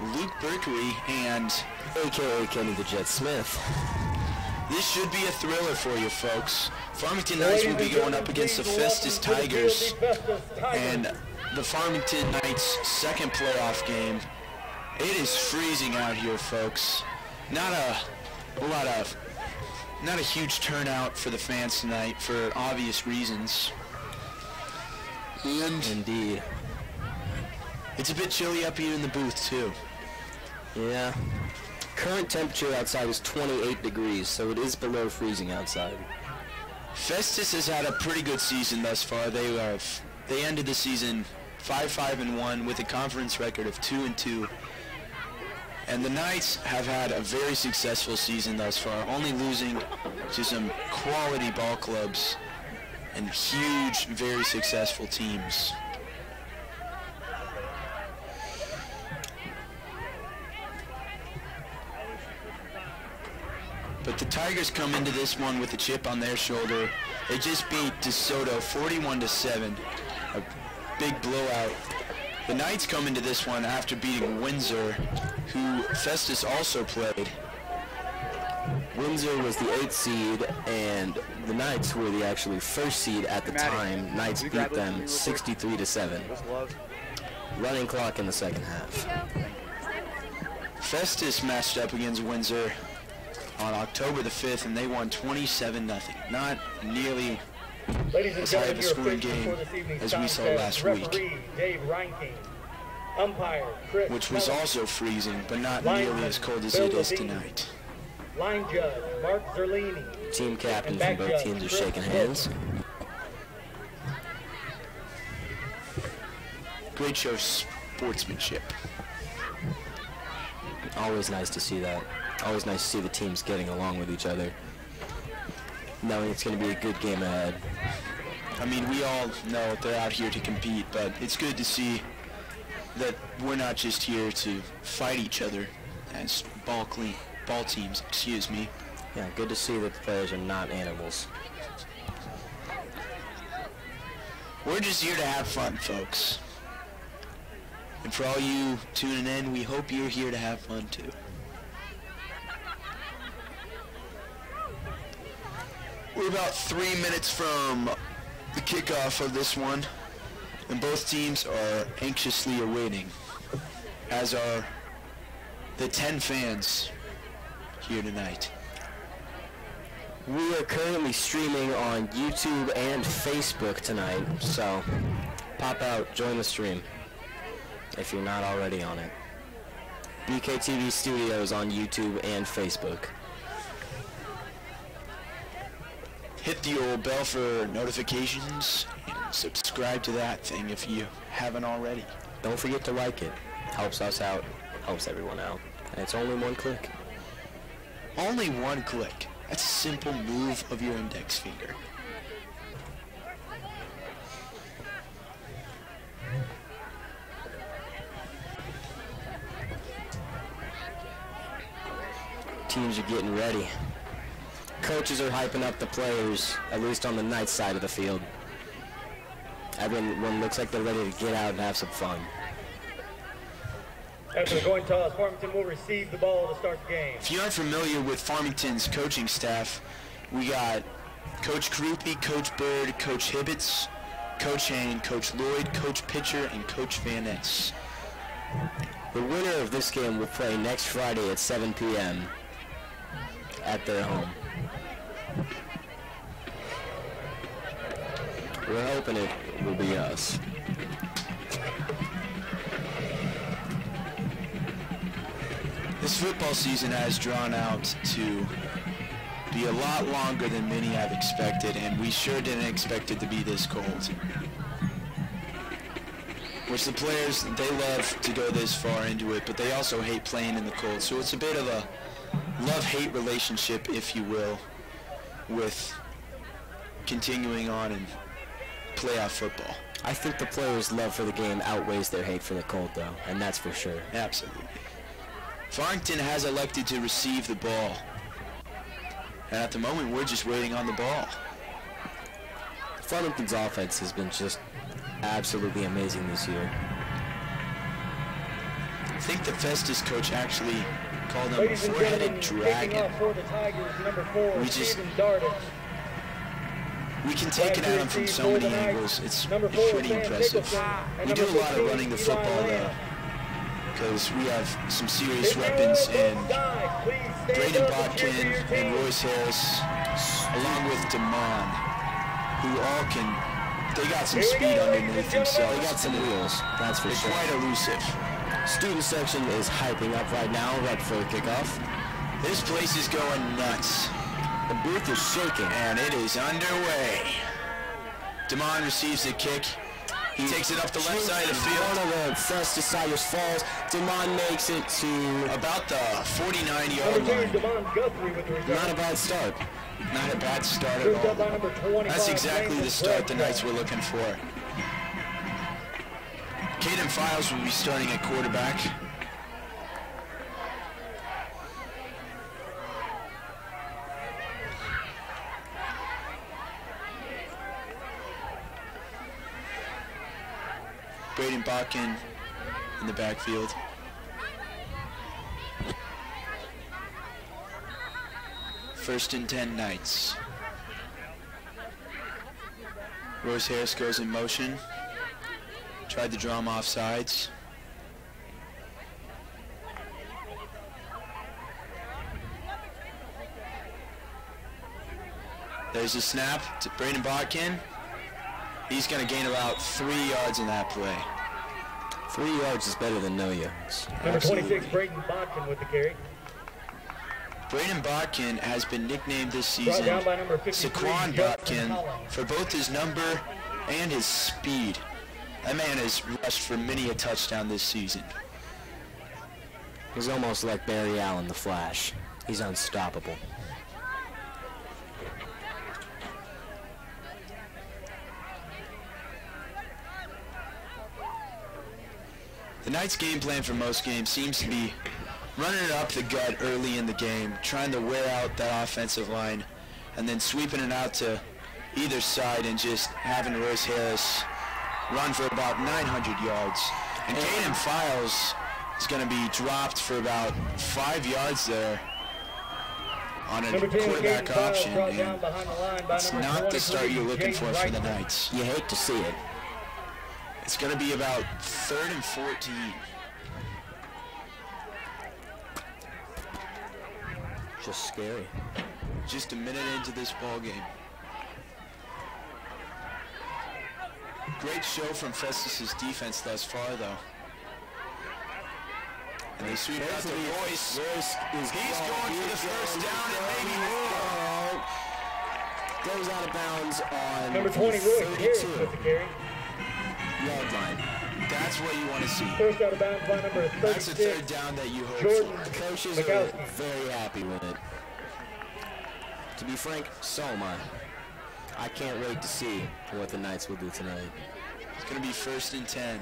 Luke Berkeley and a.k.a. Kenny the Jet Smith. This should be a thriller for you folks. Farmington Knights will be going up against the Festus Tigers, and the Farmington Knights' second playoff game. It is freezing out here, folks. Not a huge turnout for the fans tonight for obvious reasons. And indeed, it's a bit chilly up here in the booth too. Yeah. Current temperature outside is 28 degrees, so it is below freezing outside. Festus has had a pretty good season thus far. They ended the season 5-5-1 with a conference record of 2-2. And the Knights have had a very successful season thus far, only losing to some quality ball clubs and huge, very successful teams. But the Tigers come into this one with a chip on their shoulder. They just beat DeSoto 41-7, a big blowout. The Knights come into this one after beating Windsor, who Festus also played. Windsor was the 8th seed, and the Knights were the actually first seed at the time. Knights beat them 63-7. Running clock in the second half. Festus matched up against Windsor on October the 5th, and they won 27-0. Not nearly as high of a scoring game as we saw last week, which was also freezing, but not nearly as cold as it is tonight. Line judge Mark Zerlini. Team captains from both teams are shaking hands. Great show of sportsmanship. Always nice to see that. Always nice to see the teams getting along with each other, knowing it's going to be a good game ahead. I mean, we all know they're out here to compete, but it's good to see that we're not just here to fight each other as ball teams, excuse me. Yeah, good to see that the players are not animals. We're just here to have fun, folks. And for all you tuning in, we hope you're here to have fun too. We're about 3 minutes from the kickoff of this one, and both teams are anxiously awaiting, as are the 10 fans here tonight. We are currently streaming on YouTube and Facebook tonight, so pop out, join the stream if you're not already on it. BKTV Studios on YouTube and Facebook. Hit the old bell for notifications and subscribe to that thing if you haven't already. Don't forget to like it. Helps us out, helps everyone out. And it's only one click. Only one click. That's a simple move of your index finger. Teams are getting ready. Coaches are hyping up the players, at least on the Knights side of the field. Everyone looks like they're ready to get out and have some fun. After the coin toss, Farmington will receive the ball to start the game. If you aren't familiar with Farmington's coaching staff, we got Coach Krupe, Coach Bird, Coach Hibbets, Coach Hain, Coach Lloyd, Coach Pitcher, and Coach Van Ness. The winner of this game will play next Friday at 7 p.m. at their home. We're hoping it will be us. This football season has drawn out to be a lot longer than many have expected, and we sure didn't expect it to be this cold. Which the players, they love to go this far into it, but they also hate playing in the cold. So it's a bit of a love-hate relationship, if you will, with continuing on in playoff football. I think the players' love for the game outweighs their hate for the cold, though, and that's for sure. Absolutely. Farmington has elected to receive the ball, and at the moment we're just waiting on the ball. Farmington's offense has been just absolutely amazing this year. think the Festus coach actually called him a Ladies and four-headed gentlemen, kicking dragon. off for the Tigers, number 4, We just- Steven Dardis. We can take it at him from so many angles. It's pretty impressive. We do a lot of running the football though, because we have some serious weapons, and Braden Botkin and Royce Harris, along with Damon, who all they got some speed underneath themselves. They got some wheels, that's for They're sure. quite elusive. Student section is hyping up right now, right before the kickoff. This place is going nuts. The booth is shaking. And it is underway. Damon receives the kick. He takes it up the left side of the field. One of the Festus Tigers falls. Damon makes it to About the 49-yard line. not a bad start. Not a bad start at all. That's exactly the start the Knights were looking for. Caden Files will be starting at quarterback. Braden Botkin in the backfield. First and 10 Knights. Royce Harris goes in motion. Tried to draw him off sides. There's a snap to Braden Botkin. He's going to gain about 3 yards in that play. 3 yards is better than no yards. Number 26, Braden Botkin with the carry. Braden Botkin has been nicknamed this Brought season down by number 53, Saquon Justin Botkin Collins. for both his number and his speed. That man has rushed for many a touchdown this season. He's almost like Barry Allen, the Flash. He's unstoppable. The Knights' game plan for most games seems to be running it up the gut early in the game, trying to wear out that offensive line, and then sweeping it out to either side and just having Royce Harris run for about 900 yards. And Caden Files is going to be dropped for about 5 yards there on a Number 10, quarterback Caden Files option. brought And down behind the line by it's number not the start 23, you're looking James for the Wright. Knights. You hate to see it. It's going to be about 3rd and 14. Just scary. Just a minute into this ball game. Great show from Festus' defense thus far, though. And they sweep out to Royce. He's going for the first down and maybe more. Goes out of bounds on Number 20, Royce Harris with the carry. yard line. That's what you want to see. First out of bounds by number That's a 36, third down that you hope Jordan for. Coaches are Mikowski. very happy with it. To be frank, so am I. I can't wait to see what the Knights will do tonight. It's going to be 1st and 10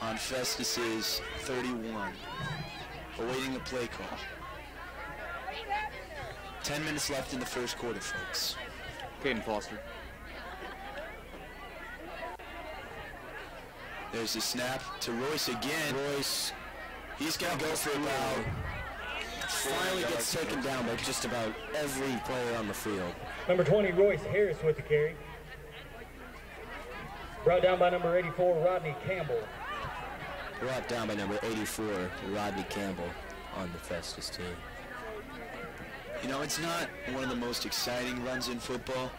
on Festus' 31. Awaiting the play call. 10 minutes left in the first quarter, folks. Caden Foster. There's the snap to Royce again. Royce He's going to go for about finally gets taken down by just about every player on the field. Number 20, Royce Harris with the carry. Brought down by number 84, Rodney Campbell. Brought down by number 84, Rodney Campbell, on the Festus team. You know, it's not one of the most exciting runs in football,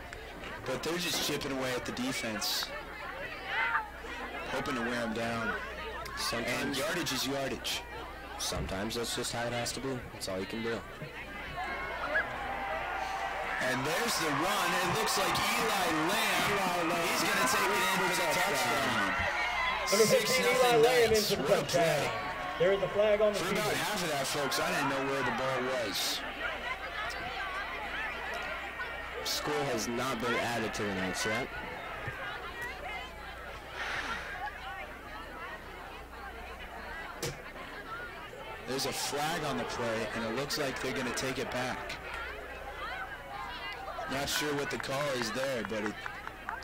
but they're just chipping away at the defense, hoping to wear them down. And Sometimes, yardage is yardage. sometimes that's just how it has to be. That's all you can do. And there's the run. It looks like Eli Lamb. He's going to take it in for the touchdown. Number 15, Eli Lamb into the What a touchdown. play. There is a flag on the For field. about half of that, folks, I didn't know where the ball was. Score has not been added to the Knights yet. There's a flag on the play, and it looks like they're going to take it back. Not sure what the call is there, but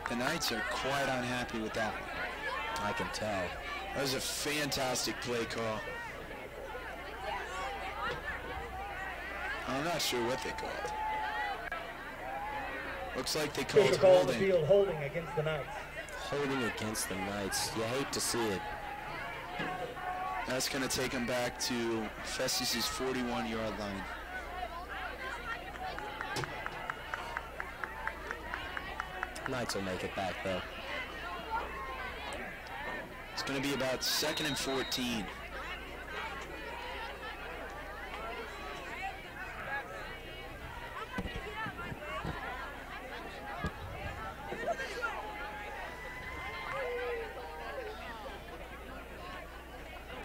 the Knights are quite unhappy with that. I can tell. That was a fantastic play call. I'm not sure what they called. Looks like they called Official call on the holding. field, holding against the Knights. Holding against the Knights. You hate to see it. That's going to take him back to Festus's 41-yard line. Knights will make it back, though. It's going to be about 2nd and 14.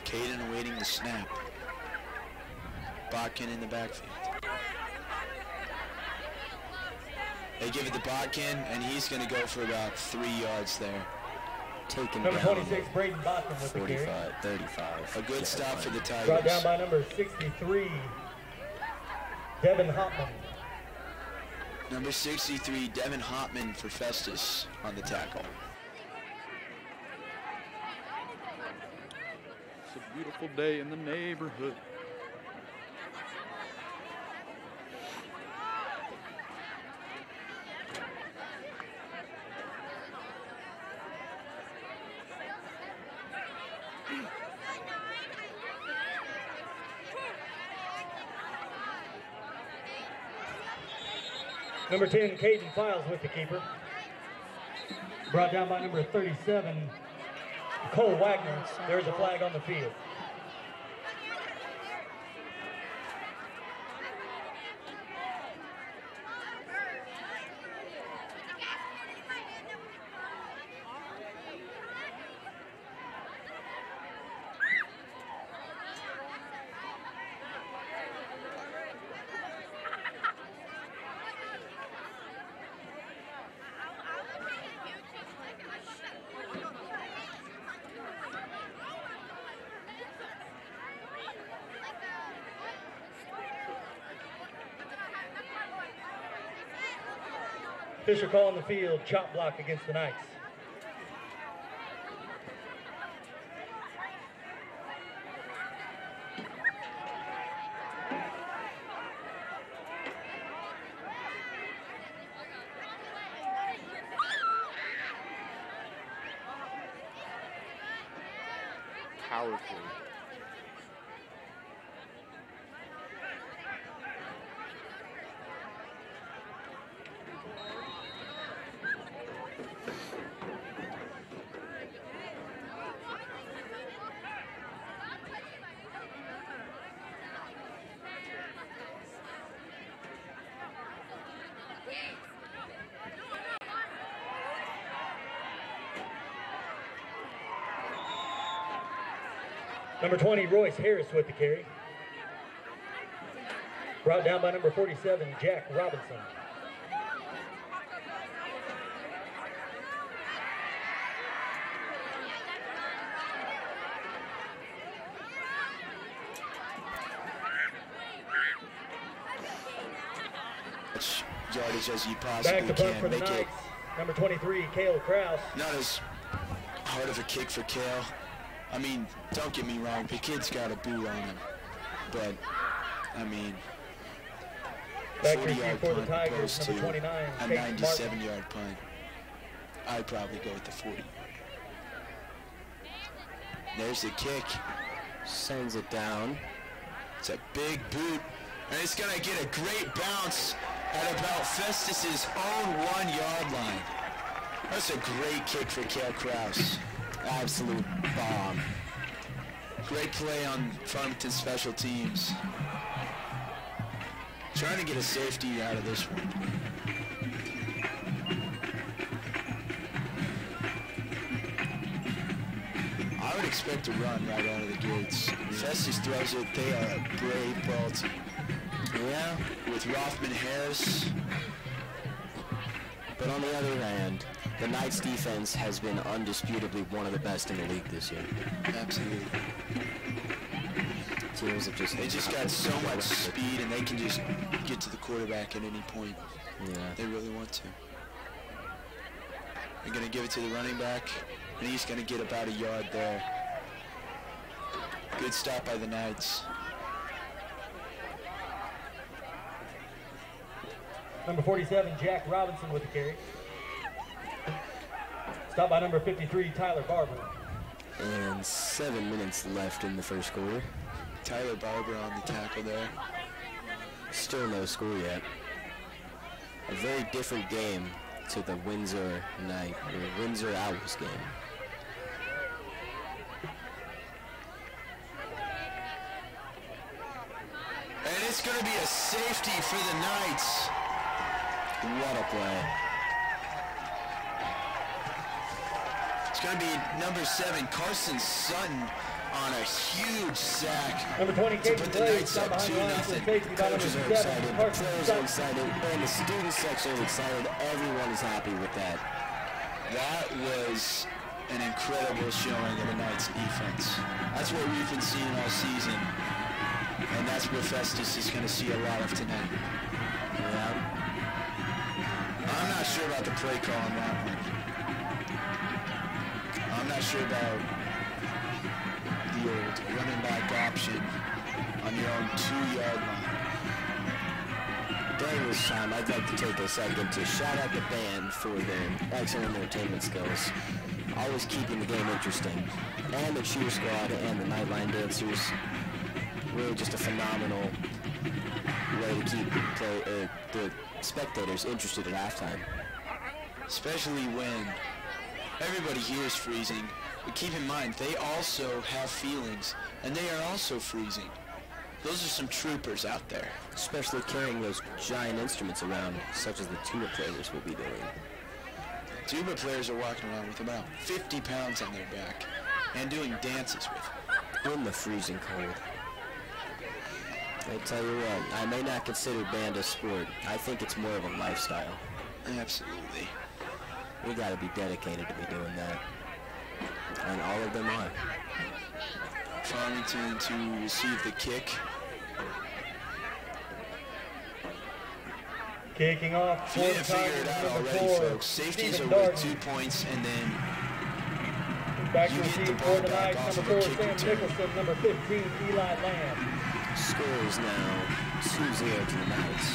Caden awaiting the snap. Botkin in the backfield. They give it to Botkin, and he's going to go for about 3 yards there. Taken Number down. 26, Braden Botkin with the carry. 45, 35. A good stop for the Tigers. Brought down by number 63, Devin Hopman. Number 63, Devin Hopman for Festus on the tackle. It's a beautiful day in the neighborhood. Number 10, Caden Files with the keeper. Brought down by number 37, Cole Wagner. There's a flag on the field. Official call on the field, chop block against the Knights. Powerful. Number 20, Royce Harris with the carry. Brought down by number 47, Jack Robinson. Much yardage as you Back possibly to punt can. for the Make it Knights. Number 23, Cale Kraus. not as hard of a kick for Kale. I mean, don't get me wrong, the kid's got a boot on him. But, I mean, Back 40-yard for the punt Tigers, opposed number to 29, a Kate Martin. 97-yard punt. I'd probably go with the 40. There's the kick. Sends it down. It's a big boot, and it's going to get a great bounce at about Festus's own 1-yard line. That's a great kick for Cale Kraus. Absolute bomb. Great play on Farmington special teams. Trying to get a safety out of this one. I would expect a run right out of the gates. Festus throws it. They are a brave ball team. Yeah, With Rothman Harris. but on the other hand, the Knights defense has been undisputably one of the best in the league this year. Absolutely. Teams have just... They just got so much speed, and they can just get to the quarterback at any point. Yeah. They really want to. They're going to give it to the running back, and he's going to get about a yard there. Good stop by the Knights. Number 47, Jack Robinson with the carry. Stop by number 53, Tyler Barber. And 7 minutes left in the first quarter. Tyler Barber on the tackle there. Still no score yet. A very different game to the Windsor Owls game. And it's going to be a safety for the Knights. What a play. It's going to be number 7, Carson Sutton, on a huge sack. Number 20, to Casey put the Blaze, Knights down up behind the line for 2-0. safety by number Coaches are 7, excited, the Carson players are Sutton. excited, and the student section is excited. Everyone is happy with that. That was an incredible showing of the Knights defense. That's what we've been seeing all season. And that's what Festus is going to see a lot of tonight. Yeah. I'm not sure about the play call on that one. I'm not sure about the old running back option on your own 2-yard line. During this time, I'd like to take a second to shout out the band for their excellent entertainment skills, always keeping the game interesting, and the cheer squad and the nightline dancers. Really just a phenomenal way to keep the spectators interested at halftime. Especially when everybody here is freezing, but keep in mind, they also have feelings, and they are also freezing. Those are some troopers out there. Especially carrying those giant instruments around, such as the tuba players will be doing. Tuba players are walking around with about 50 pounds on their back and doing dances with it. In the freezing cold. I tell you what, I may not consider band a sport. I think it's more of a lifestyle. Absolutely. We gotta be dedicated to be doing that. And all of them are. Farmington to receive the kick. Kicking off. If you didn't figure it out already, folks, safeties are worth 2 points, and then Back to you get the receive ball for the back Knights, off number of a 4, kick Sam return. Nicholson, number 15, Eli Lamb. Score is now 2-0 to the Knights.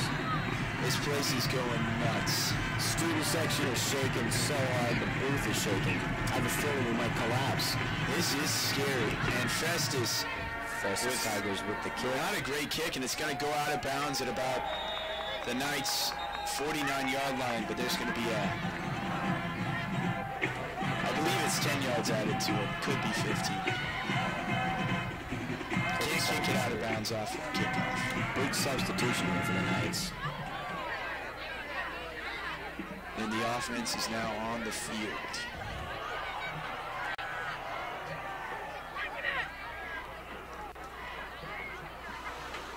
This place is going nuts. Student section is shaking so hard, the booth is shaking. I have a feeling we might collapse. This is scary. And Festus Tigers with the kick. not a great kick, and it's going to go out of bounds at about the Knights' 49-yard line, but there's going to be I believe it's 10 yards added to it. Could be 15. Can't kick it out of bounds off of kickoff. Big substitution here for the Knights. And the offense is now on the field.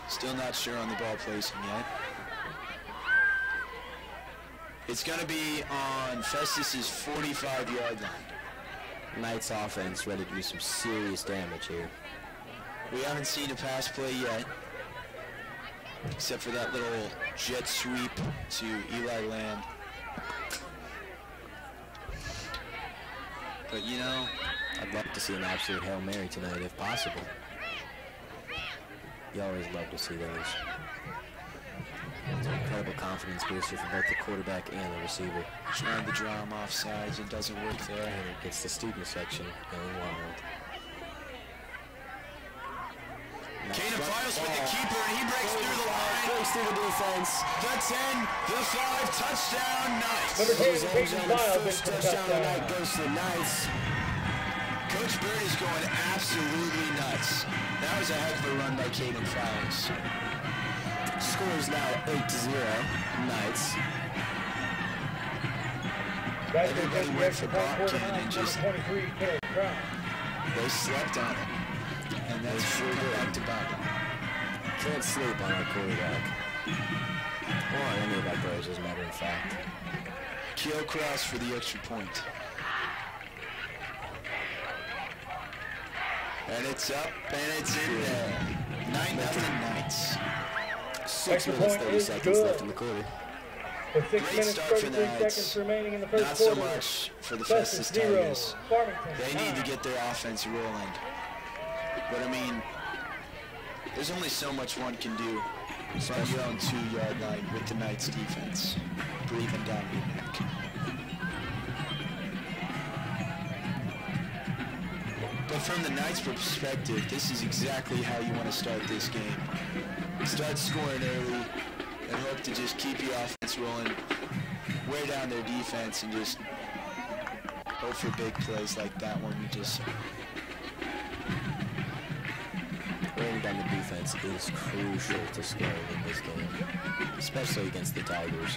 Still not sure on the ball placing yet. It's going to be on Festus's 45-yard line. Knights offense ready to do some serious damage here. We haven't seen a pass play yet, except for that little jet sweep to Eli Lamb. But you know, I'd love to see an absolute Hail Mary tonight if possible. You always love to see those. It's an incredible confidence booster for both the quarterback and the receiver. trying to draw him off sides, it doesn't work there. And it gets the student section going wild. Kane Files with the keeper, and he breaks through the line. Breaks through the defense. The 10, the 5, touchdown, Knights. Number 10, Ladies and Peyton gentlemen, Files first into the touchdown of the night touchdown. goes to the Knights. Coach Bird is going absolutely nuts. That was a heck of a run by Caden Files. Score is now 8-0, Knights. Back to Everybody the went for extra point for the Bobcat and Knights, just- number 23, Caleb Crown. They slept on him. And that's They sure come did. back to bite him. Can't sleep on our quarterback. Or on any of our players, as a matter of fact. Keel cross for the extra point. And it's up, and it's in there. 9-0 Knights. 6 Extra minutes, point 30 is seconds good. left in the quarter. With 6 Great minutes, start for the 33 Knights. seconds remaining in the first Not so quarter. much for the Festus Festus 0, Tigers. Farmington They need to 9. get their offense rolling. But I mean, there's only so much one can do on your own 2-yard line with the Knights defense breathing down your neck. But from the Knights' perspective, this is exactly how you want to start this game. Start scoring early and hope to just keep your offense rolling, wear down their defense, and just hope for big plays like that one we just saw. Wearing down the defense is crucial to scoring in this game, especially against the Tigers.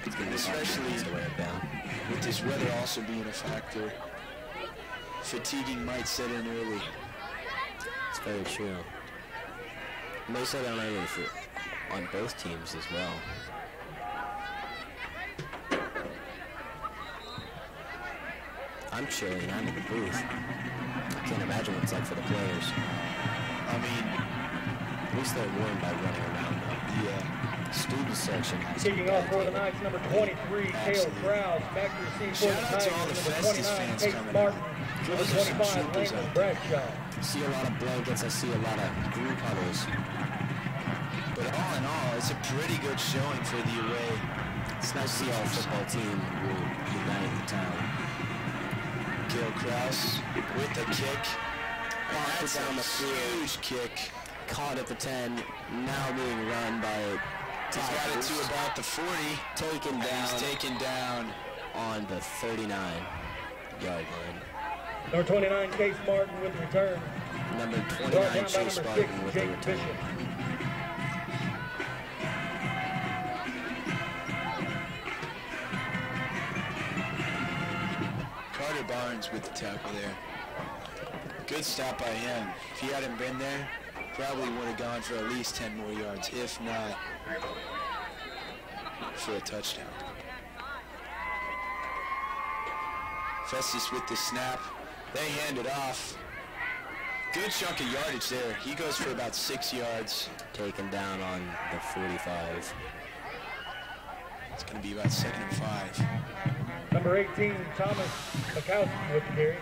It's going to be especially to wear it down. With this weather also being a factor, fatiguing might set in early. It's very true. It may set in early on both teams as well. I'm chilly and I'm in the booth. I can't imagine what it's like for the players. I mean, at least they're warm by running around though. yeah. Student section has Kicking off for the Knights, number 23, Kale Krause. Back to receive for the Shout out to all Tigers, the number Festus 29, fans Kate coming Martin. out. Number Those are some 25, troopers Landon out there. Bradshaw. I see a lot of blankets, I see a lot of group huddles. But all in all, it's a pretty good showing for the away. It's nice to see our football team will unite in town. Kale Krause with the kick. And that's down the a field. huge kick. Caught at the 10, now being run by He's got it to about the 40. Taken down. He's taken down on the 39-yard line. Number 29, Case Martin with the return. Number Brought 29, down by Chase number 6, Barton with the Jake return. Bishop. Carter Barnes with the tackle there. Good stop by him. If he hadn't been there, probably would have gone for at least 10 more yards, if not for a touchdown. Festus with the snap. They hand it off. Good chunk of yardage there. He goes for about 6 yards. Taken down on the 45. It's going to be about 2nd and 5. Number 18, Thomas Mikowski with the carry.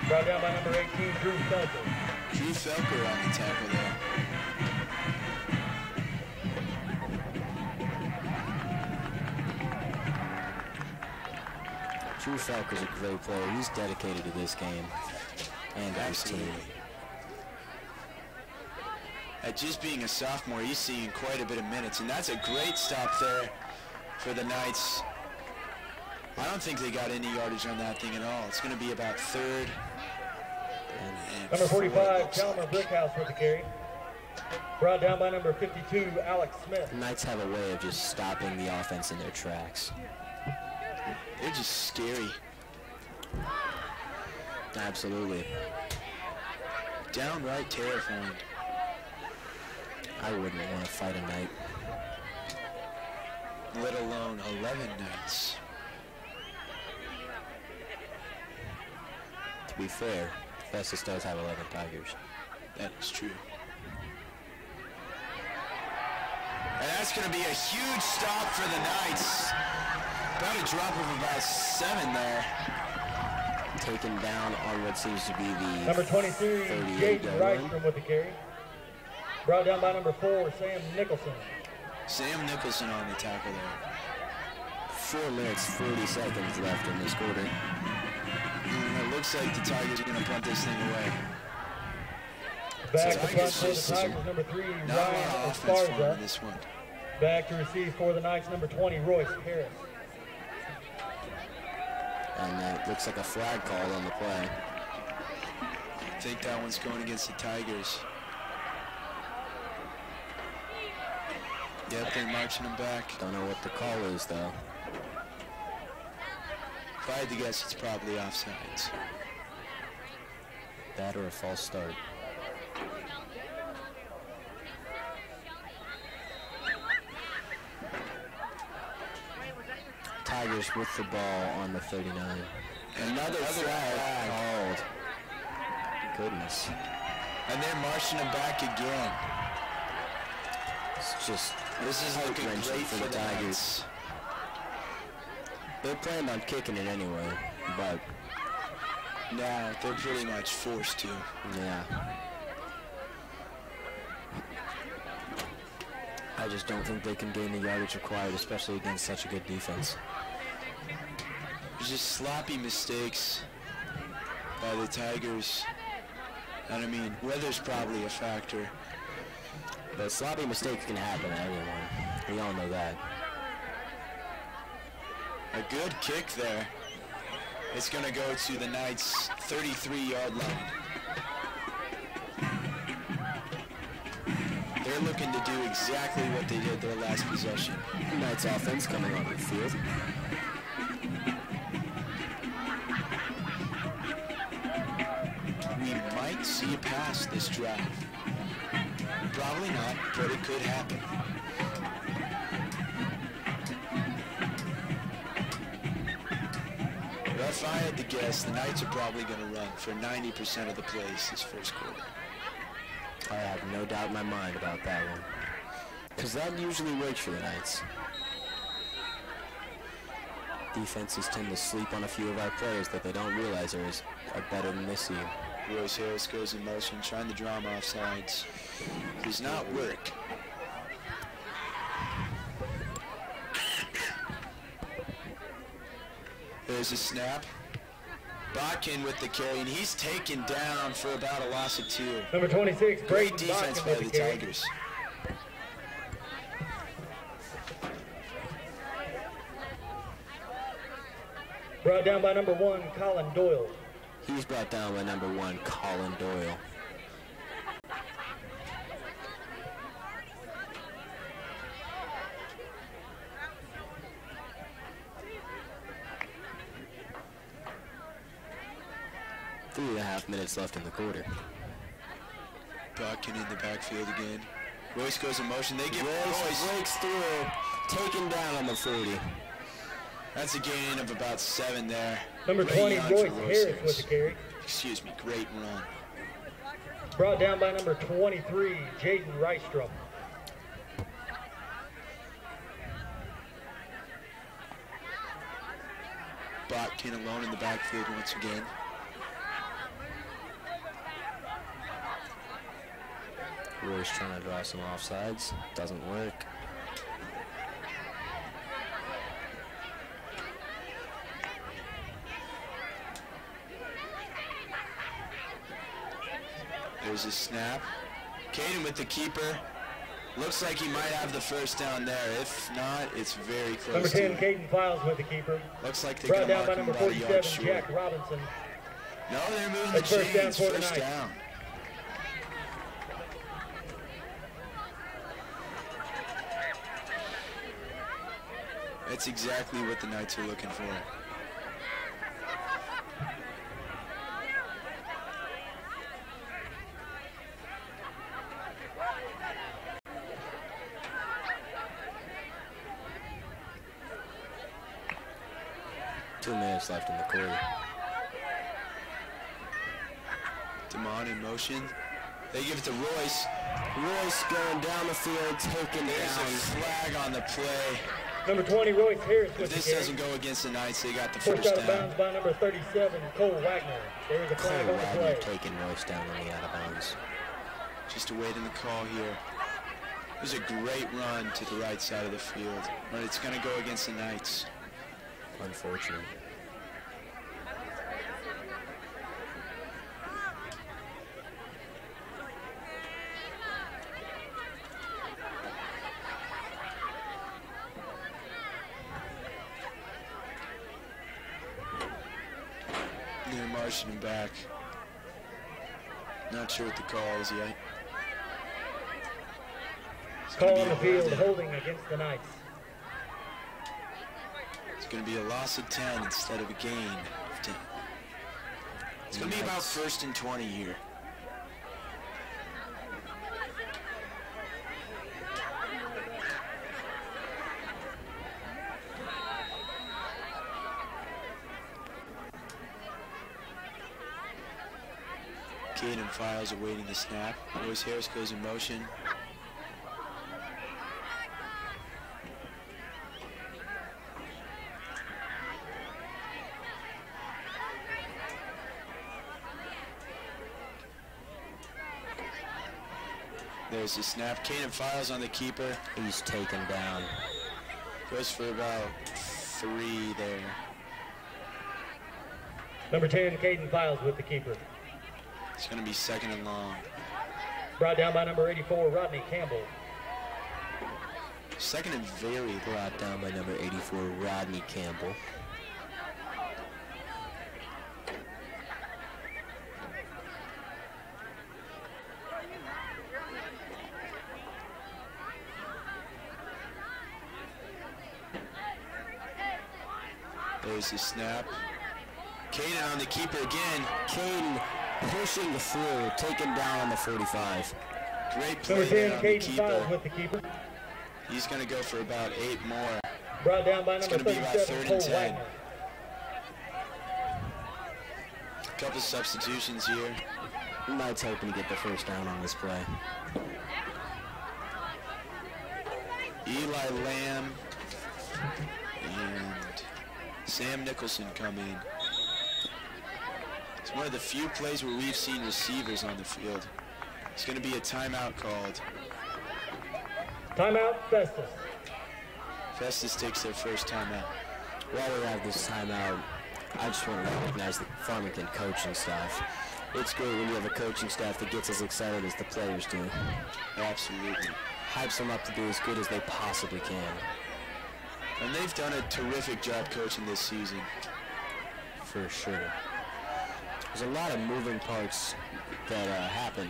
Brought down by number 18, Drew Felker. Drew Felker on the tackle there. Drew Felker's a great player. He's dedicated to this game and to his team. At just being a sophomore, he's seeing quite a bit of minutes, and that's a great stop there for the Knights. I don't think they got any yardage on that thing at all. It's going to be about 3rd and Number 45, 4, Chalmer Brickhouse with the carry. Brought down by number 52, Alex Smith. The Knights have a way of just stopping the offense in their tracks. They're just scary. Absolutely. Downright terrifying. I wouldn't want to fight a Knight. Let alone 11 Knights. To be fair, Festus does have 11 Tigers. That is true. And that's going to be a huge stop for the Knights. About a drop of about 7 there. Taken down on what seems to be the Number 23, Jaden 38-yard line. Rydstrom with the carry. Brought down by number 4, Sam Nicholson. Sam Nicholson on the tackle there. 4 minutes, 40 seconds left in this quarter. It looks like the Tigers are going to punt this thing away. Back So to punt Tigers for the just- Tigers, number 3, Not a lot Ryan of offense for Esparza. this one. Back to receive for the Knights, number 20, Royce Harris. And it looks like a flag call on the play. I think that one's going against the Tigers. Yep, they're marching them back. Don't know what the call is, though. If I had to guess, it's probably offsides. That or a false start. Tigers with the ball on the 39. Another flag called. Goodness. And they're marching them back again. It's just, This is looking heart-wrenching great for for the the Tigers. Tigers. They planned on kicking it anyway. but now they're pretty much forced to. yeah. I just don't think they can gain the yardage required, especially against such a good defense. There's just sloppy mistakes by the Tigers. And I mean, weather's probably a factor. But sloppy mistakes can happen to anyone. We all know that. A good kick there. It's going to go to the Knights' 33-yard line. They're looking to do exactly what they did their last possession. Knights offense coming on the field. We might see a pass this drive. Probably not, but it could happen. But if I had to guess, the Knights are probably going to run for 90% of the plays this first quarter. I have no doubt in my mind about that one. Because that usually works for the Knights. Defenses tend to sleep on a few of our players that they don't realize are better than they seem. Royce Harris goes in motion, trying to draw him off sides. Does not work. There's a snap. Botkin with the carry, and he's taken down for about a loss of 2. Number 26, Great Braden defense Botkin by with the carry. Tigers. Brought down by number 1, Colin Doyle. He's brought down by number 1, Colin Doyle. Three and a half minutes left in the quarter. Botkin in the backfield again. Royce goes in motion. They give Royce breaks through, taken down on the 40. That's a gain of about 7 there. Number Great 20, run for Royce Harris with the carry. Excuse me, great run. Brought down by number 23, Jaden Rystrom. Botkin alone in the backfield once again. Royce trying to draw some offsides. Doesn't work. There's a snap. Caden with the keeper. Looks like he might have the first down there. If not, it's very close. Number 10, to it. Caden Files with the keeper. Looks like they're Brought going to down by mark him number about a yard 47, short. Jack Robinson. No, they're moving That's the first down chains. for the First Knights. down. That's exactly what the Knights are looking for. Two minutes left in the quarter. Damon in motion. They give it to Royce. Royce going down the field, taken There's a down. flag on the play. Number 20, Royce Harris If with the this carry. doesn't go against the Knights, they got the Pushed first out of down. bounds by number 37, Cole Wagner. There is a Cole flag on the Wagner play. taking Royce down on the out of bounds. Just awaiting the call here. There's a great run to the right side of the field, but it's going to go against the Knights. Unfortunate. They're marching him back. Not sure what the call is yet. It's gonna Call be on the a field, hold. holding against the Knights. It's going to be a loss of 10 instead of a gain of 10. It's going to be about 1st and 20 here. Caden Files awaiting the snap. Royce Harris goes in motion. There's the snap. Caden Files on the keeper. He's taken down. Goes for about 3 there. Number 10, Caden Files with the keeper. It's going to be 2nd and long. Brought down by number 84, Rodney Campbell. 2nd and very. Brought down by number 84, Rodney Campbell. There's the snap. Caden on the keeper again. Caden pushing through, taken down on the 45. Great play Number 10, there on the Caden Files keeper. with the keeper. He's going to go for about 8 more. Brought down by It's number going to be about 37, 3rd Cole and 10. Wagner. Couple substitutions here. Knight's hoping to get the first down on this play. Eli Lamb and Sam Nicholson come in. It's one of the few plays where we've seen receivers on the field. It's going to be a timeout called. Timeout, Festus. Festus takes their first timeout. While we have this timeout, I just want to recognize the Farmington coaching staff. It's great when you have a coaching staff that gets as excited as the players do. Absolutely. Hypes them up to do as good as they possibly can. And they've done a terrific job coaching this season. For sure. There's a lot of moving parts that happen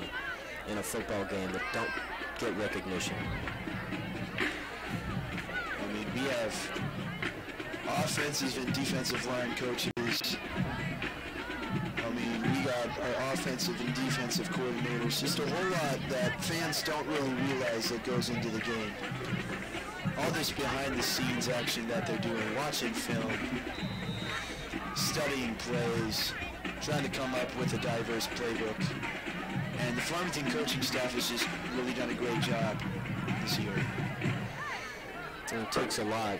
in a football game that don't get recognition. I mean, we have offensive and defensive line coaches. I mean, we got our offensive and defensive coordinators. Just a whole lot that fans don't really realize that goes into the game. All this behind-the-scenes action that they're doing, watching film, studying plays, trying to come up with a diverse playbook. And the Farmington coaching staff has just really done a great job this year. And it takes a lot,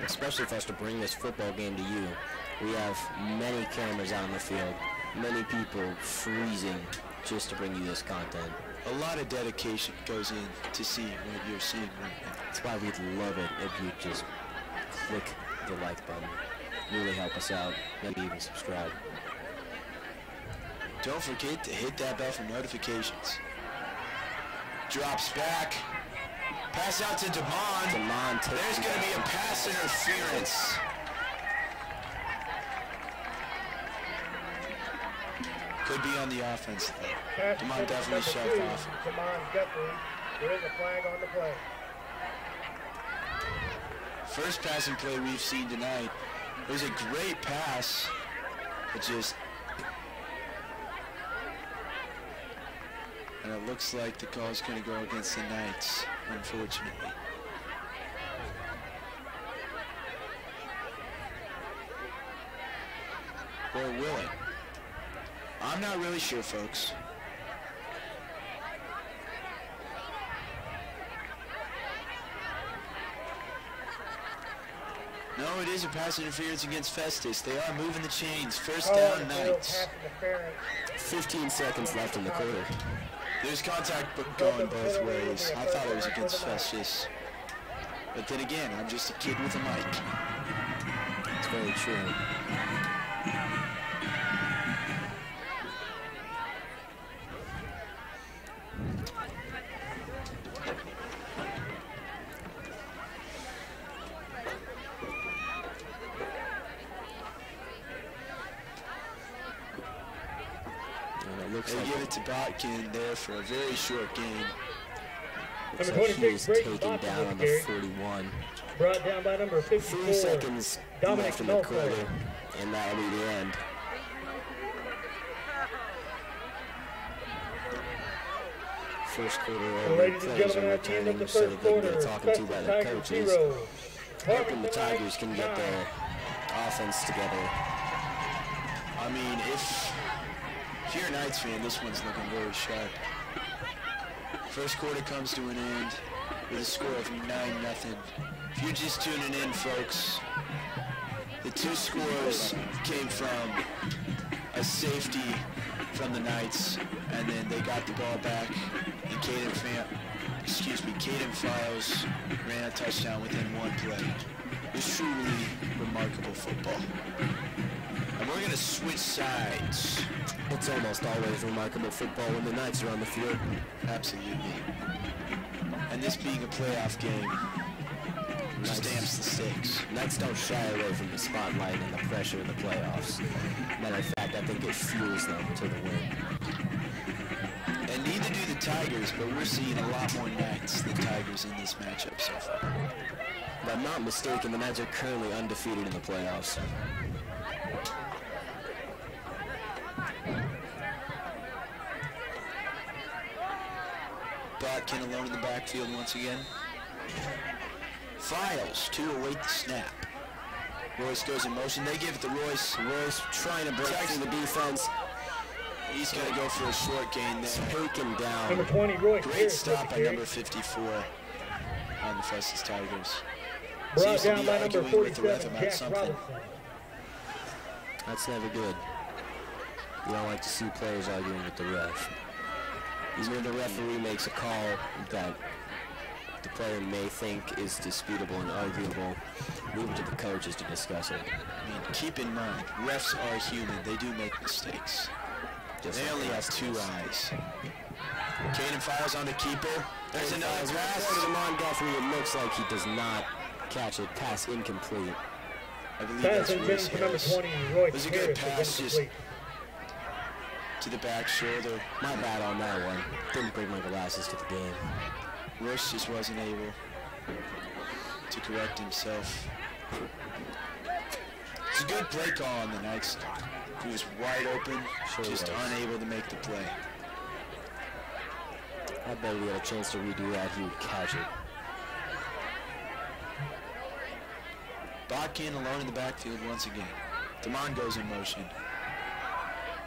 especially for us to bring this football game to you. We have many cameras out on the field, many people freezing just to bring you this content. A lot of dedication goes in to seeing what you're seeing right now. That's why we'd love it if you just click the like button. Really help us out. Maybe even subscribe. Don't forget to hit that bell for notifications. Drops back. Pass out to Damon. There's going to be a pass interference. Could be on the offense, though. Damon definitely shoved off. Damon Guthrie. There is a flag on the play. First passing play we've seen tonight. It was a great pass. It just... And it looks like the call's going to go against the Knights, unfortunately. Or will it? I'm not really sure, folks. No, it is a pass interference against Festus. They are moving the chains. First down, Knights. 15 seconds left in the quarter. There's contact going both ways. I thought it was against Festus. But then again, I'm just a kid with a mic. It's very true. They give it to Botkin there for a very short game. Looks like he was taken down on the 41. Brought down by number 54. 3 seconds left in the quarter, and that'll be the end. First quarter over. Ladies and Players gentlemen, are at the end of returning the so first that they can quarter, get talking to by the Tigers coaches. 0. Hoping the Tigers can get their offense together. I mean, if you're a Knights fan, this one's looking very sharp. First quarter comes to an end with a score of 9-0. If you're just tuning in, folks, the two scores came from a safety from the Knights, and then they got the ball back, and Caden Files ran a touchdown within one play. It was truly remarkable football. And we're going to switch sides. It's almost always remarkable football when the Knights are on the field. Absolutely. And this being a playoff game stamps the stakes. Knights don't shy away from the spotlight and the pressure of the playoffs. Matter of fact, I think it fuels them to the win. And neither do the Tigers, but we're seeing a lot more Knights than Tigers in this matchup so far. If I'm not mistaken, the Knights are currently undefeated in the playoffs. Botkin alone in the backfield once again. Files to await the snap. Royce goes in motion. They give it to Royce. Royce trying to break through the defense. He's going to go for a short gain there. Taken down. Number 20, Royce. Great stop by number 54 on the Festus Tigers. Brought Seems to down be by number arguing with the ref 47, about Jack something. Robinson. That's never good. You don't like to see players arguing with the ref. Even if the referee makes a call that the player may think is disputable and arguable, leave it to the coaches to discuss it. I mean, keep in mind, refs are human. They do make mistakes. They only have two eyes. Caden Files on the keeper. There's another pass. Damon Guthrie, it looks like he does not catch it. Pass incomplete. I believe Pass that's intended Royce for number Harris. 20, It Royce was a good Harris. pass, just Incomplete. to the back shoulder. My bad on that one. Didn't bring my glasses to the game. Royce just wasn't able to correct himself. It's a good play call on the Knights. He was wide open, Sure just was. unable to make the play. I bet if he had a chance to redo that, he would catch it. Botkin alone in the backfield once again. Damon goes in motion.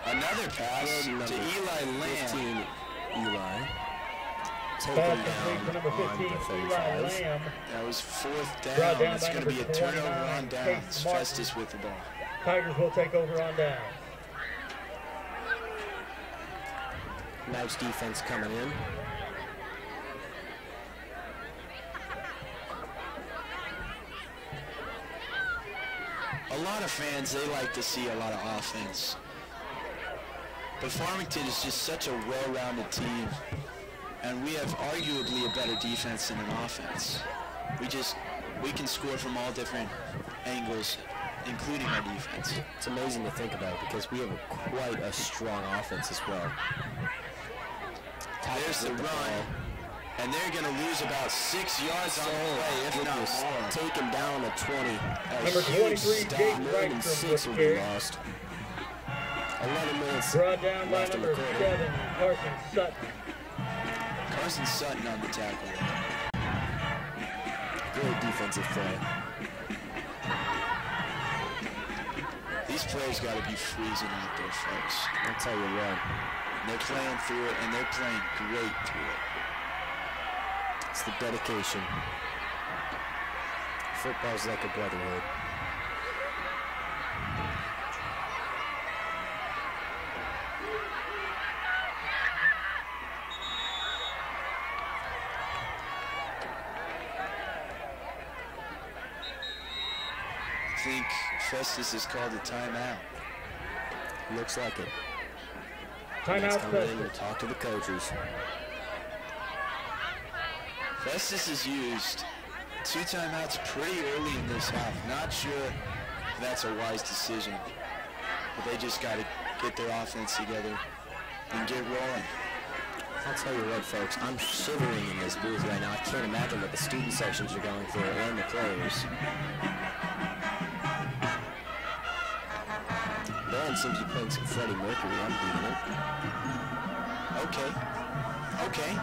Another pass to Eli Lamb. 15, Eli. Taken Pass complete for down number on 15, the Eli 35. Lamb. That was fourth Brought down. down It's by going to be a number turnover 29, on downs. Case Martin. Festus with the ball. Tigers will take over on down. Knights defense coming in. A lot of fans, they like to see a lot of offense. But Farmington is just such a well-rounded team, and we have arguably a better defense than an offense. We can score from all different angles, including our defense. It's amazing to think about because we have quite a strong offense as well. There's the with run, ball. and they're going to lose about 6 yards on the play, if not Goodness, more. taken down at 20. A Number huge 23, stop. Jake More Wright than from 6 will be Carey. lost. 11 minutes Brought down by left in the number quarter. 7, Carson Sutton. Carson Sutton on the tackle. Great defensive play. These players got to be freezing out there, folks. I'll tell you what. They're playing through it, and they're playing great through it. It's the dedication. Football's like a brotherhood. I think Festus has called a timeout. Looks like it. Timeout Coming in to Festus. talk to the coaches. Festus has used 2 timeouts pretty early in this half. Not sure if that's a wise decision, but they just got to get their offense together and get rolling. I'll tell you what, folks, I'm shivering in this booth right now. I can't imagine what the student sections are going through and the players. Band seems to be playing some Freddie Mercury. I'm digging it. Okay.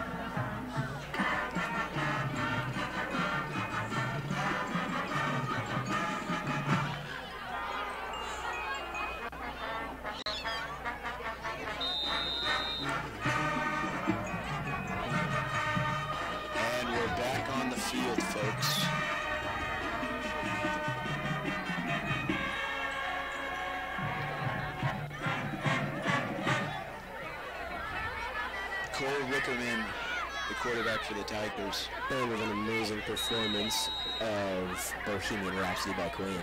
And we're back on the field, folks. Wickerman, the quarterback for the Tigers. And with an amazing performance of Bohemian Rhapsody by Queen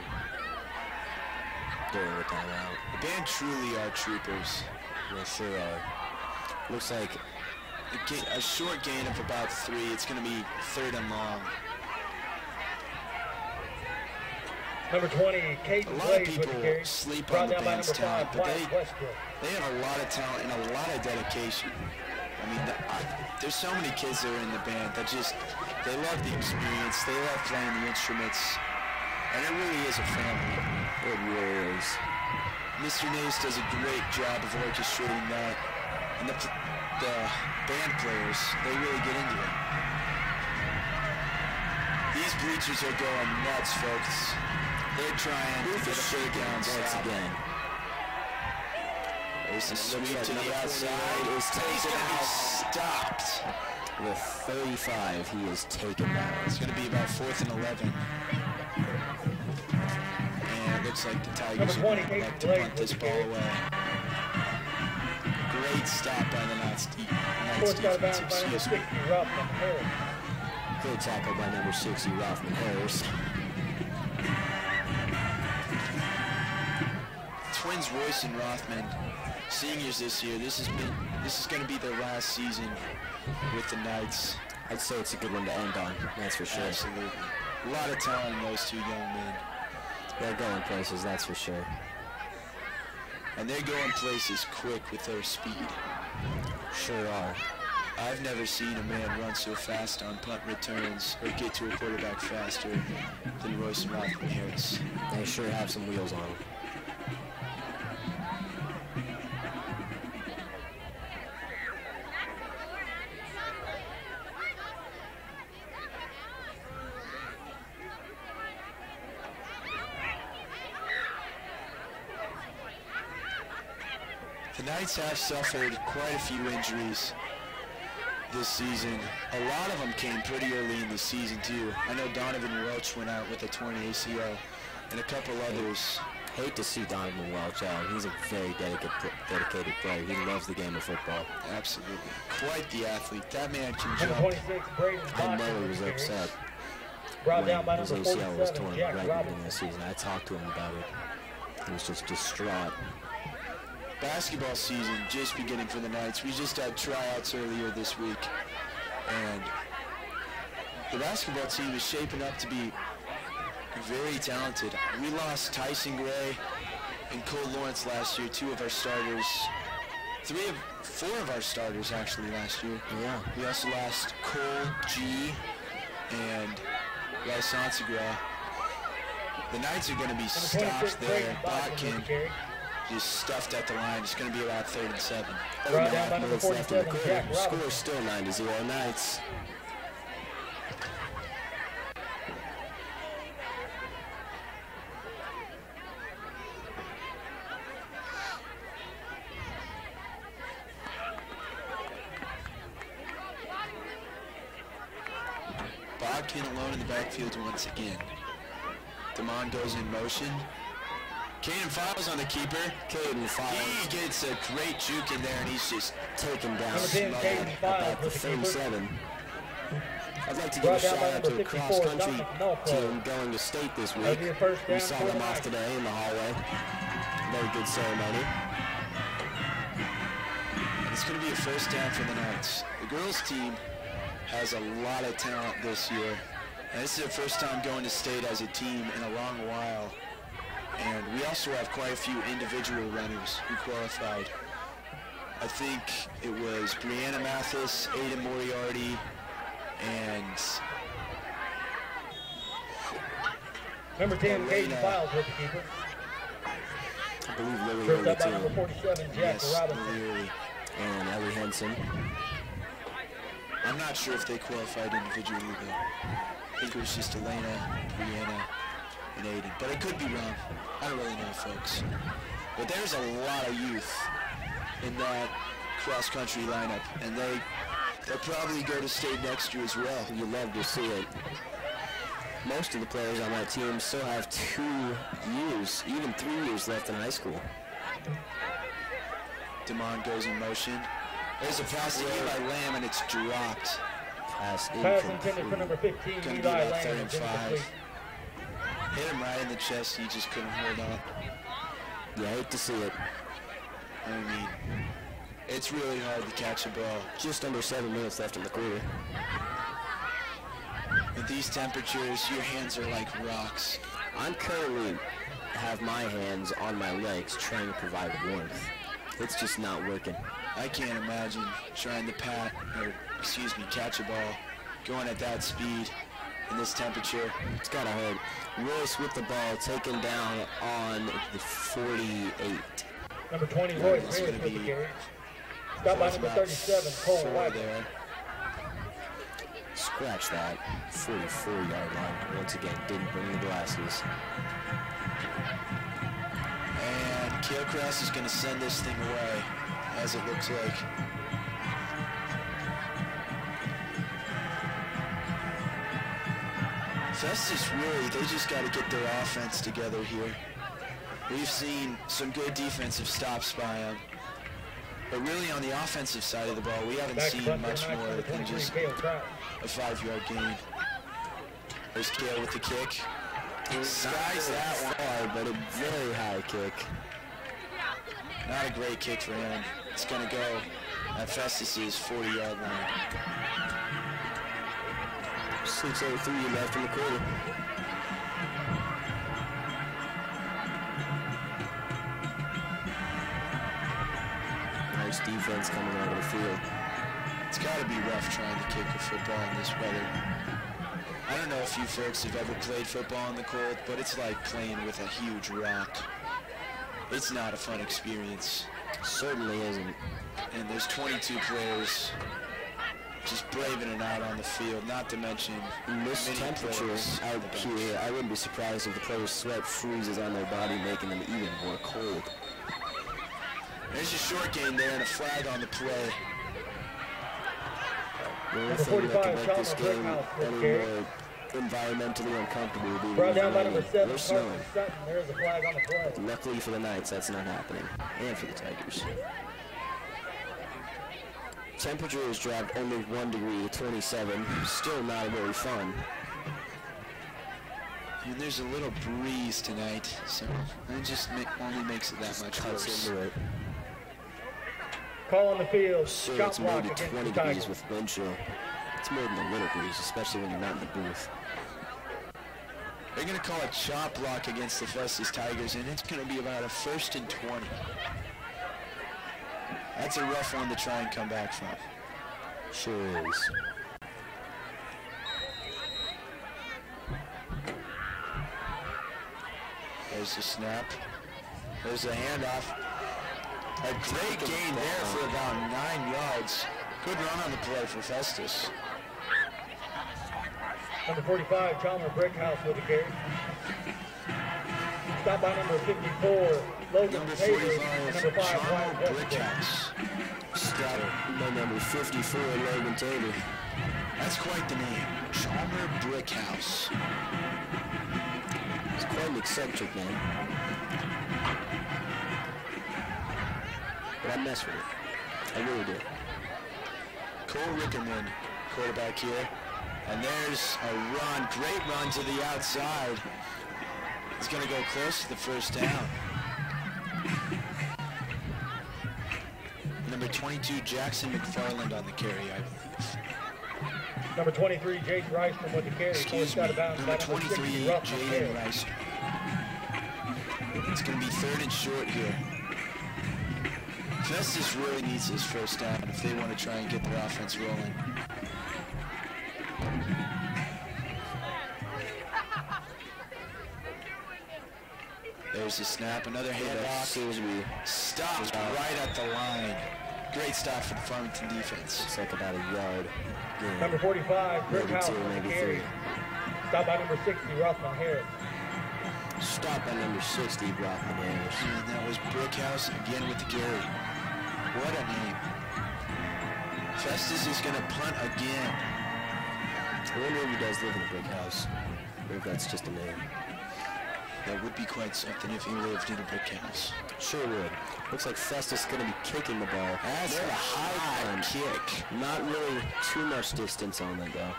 during the timeout. The band truly are troopers. They sure are. Looks like a short gain of about 3. It's going to be 3rd and long. Number 20, Caden A lot of Blaze with the people carry. sleep Brought on the down by band's number 5, talent, but Wyatt Westbrook. they have a lot of talent and a lot of dedication. I mean, there's so many kids that are in the band that they love the experience, they love playing the instruments, and it really is a family. it really is. Mr. Nace does a great job of orchestrating that, and the band players, they really get into it. These bleachers are going nuts, folks. They're trying to get a shakedown once again. There's a sweep to the outside. Is taken out. Stopped. With 35, he is taken down. It's going to be about 4th and 11. And it looks like the Tigers are going to elect to punt this ball away. Great stop by the Knights defense. Excuse me. Good tackle by number 60, Rothman Harris. Twins Royce and Rothman, seniors this year. This is going to be their last season with the Knights. I'd say it's a good one to end on, that's for sure. Absolutely. A lot of talent in those 2 young men. They're going places, that's for sure. And they're going places quick with their speed. Sure are. I've never seen a man run so fast on punt returns or get to a quarterback faster than Royce and Rothman Harris. They sure have some wheels on them. The Knights have suffered quite a few injuries this season. A lot of them came pretty early in the season too. I know Donovan Welch went out with a torn ACL and a couple others. Hate to see Donovan Welch out. He's a very dedicated player. He loves the game of football. Absolutely. Quite the athlete. That man can Number jump. 26, Braden I know Boston he was with the carry. upset Brought down by when his number ACL was 47, torn Jack right at the beginning of Robinson. the season. I talked to him about it. He was just distraught. Basketball season just beginning for the Knights. We just had tryouts earlier this week, and the basketball team is shaping up to be very talented. We lost Tyson Gray and Cole Lawrence last year, 2 of our starters. 4 of our starters actually last year. Yeah. We also lost Cole G and Lysansagra. The Knights are going to be stopped there. Botkin just stuffed at the line. It's going to be about 3rd and 7. Brought down by number 47, Jack Score Robinson. still 9-0 Knights. Bodkin alone in the backfield once again. Damon goes in motion. Caden Files on the keeper. Caden Files. He gets a great juke in there, and he's just taken down Number 10, Caden Files about the with the keeper. 37. I'd like to give Brought a down shout by out to number the 54, cross-country Dominic Melford. team going to state this week. That'll be a first We down saw for the them off Knights. today in the hallway. Very good ceremony. It's going to be a first down for the Knights. The girls team has a lot of talent this year. And this is their first time going to state as a team in a long while. And we also have quite a few individual runners who qualified. I think it was Brianna Mathis, Aiden Moriarty, and Number 10, Elena. Caden Files with the keeper. I believe Lily First Lily up by number too. 47, Jack yes, Robinson. Leary. And Ellie Henson. I'm not sure if they qualified individually though. I think it was just Elena, Brianna, and Aiden. But I could be wrong. I don't really know, folks. But there's a lot of youth in that cross-country lineup, and they'll probably go to state next year as well. You love to see it. Most of the players on that team still have 2 years, even 3 years left in high school. Damon goes in motion. There's a pass to Eli Lamb, and it's dropped. Pass intended for number 15, Gonna Eli be about Lamb. 3rd and It's 5. incomplete. Hit him right in the chest. He just couldn't hold up. You hate to see it. I mean, it's really hard to catch a ball. Just under 7 minutes left in the quarter. With these temperatures, your hands are like rocks. I'm currently have my hands on my legs trying to provide warmth. It's just not working. I can't imagine trying to catch a ball going at that speed in this temperature. It's gotta hurt. Royce with the ball taken down on the 48. Number 20, Royce It's Harris gonna with the be carry. Stop by number about 37, Cole 4 Wagner. there. Scratch that. 44-yard line. Once again, didn't bring the glasses. And Kilcross is going to send this thing away, as it looks like. Festus really, they just got to get their offense together here. We've seen some good defensive stops by them. But really on the offensive side of the ball, we haven't seen much more than just a 5-yard gain. There's Kale with the kick. Skies that one. Far, but a very high kick. Not a great kick for him. It's going to go at Festus's 40-yard line. 6:03 left in the quarter. Nice defense coming out of the field. It's got to be rough trying to kick a football in this weather. I don't know if you folks have ever played football in the cold, but it's like playing with a huge rock. It's not a fun experience. Certainly isn't. And there's 22 players just braving it out on the field, not to mention This many temperature players on out the bench. here, I wouldn't be surprised if the players' sweat freezes on their body, making them even more cold. There's a short gain there and a flag on the play. The only Number thing that 45, can make this Chalmers game Brickhouse with any carry. more environmentally uncomfortable would be Brought down by number raining 7, or Carson snowing. Sutton. There's a flag on the play. Luckily for the Knights, that's not happening, and for the Tigers. Temperature has dropped only 1 degree to 27. Still not very fun. And there's a little breeze tonight, so it just only makes it that much Cuts worse. into it. Call on the field. So Shot it's block maybe against 20 the degrees Tigers. with wind chill. It's more than a little breeze, especially when you're not in the booth. They're going to call a chop block against the Festus Tigers, and it's going to be about a 1st and 20. That's a rough one to try and come back from. Sure is. There's the snap. There's the handoff. A great gain there for about 9 yards. Good run on the play for Festus. Number 45, Chalmers Brickhouse with the carry. Stop by number 54, Logan Number Taylor. 45, Number 5, Chalmers Wyatt Westbrook. Brickhouse. Stop by number 54, Logan Taylor. That's quite the name. Chalmers Brickhouse. It's quite an eccentric name. But I mess with it. I really do. Cole Rickerman, quarterback here. And there's a run, great run to the outside. He's going to go close to the first down. Number 22, Jackson McFarland on the carry, I believe. Number 23, Jaden Reisman with the carry. Excuse Forced me, out of bounds by number number 60, 23, Russell Jaden Taylor. Rice. It's going to be 3rd and short here. Festus really needs this first down if they want to try and get their offense rolling. There's the snap, another handoff. Stopped right at the line. Great stop for the Farmington defense. It's like about a yard. Yeah. Number 45, Maybe Brickhouse 2, with the maybe carry. 3. Stop by number 60, Russell Harris. Stop by number 60, Brockman Harris. And that was Brickhouse again with the carry. What a name. Festus is going to punt again. I wonder if he does live in a big house, or if that's just a name. That would be quite something if he lived in a brick house. Sure would. Looks like Festus going to be kicking the ball. That's a high kick. Not really too much distance on it, though.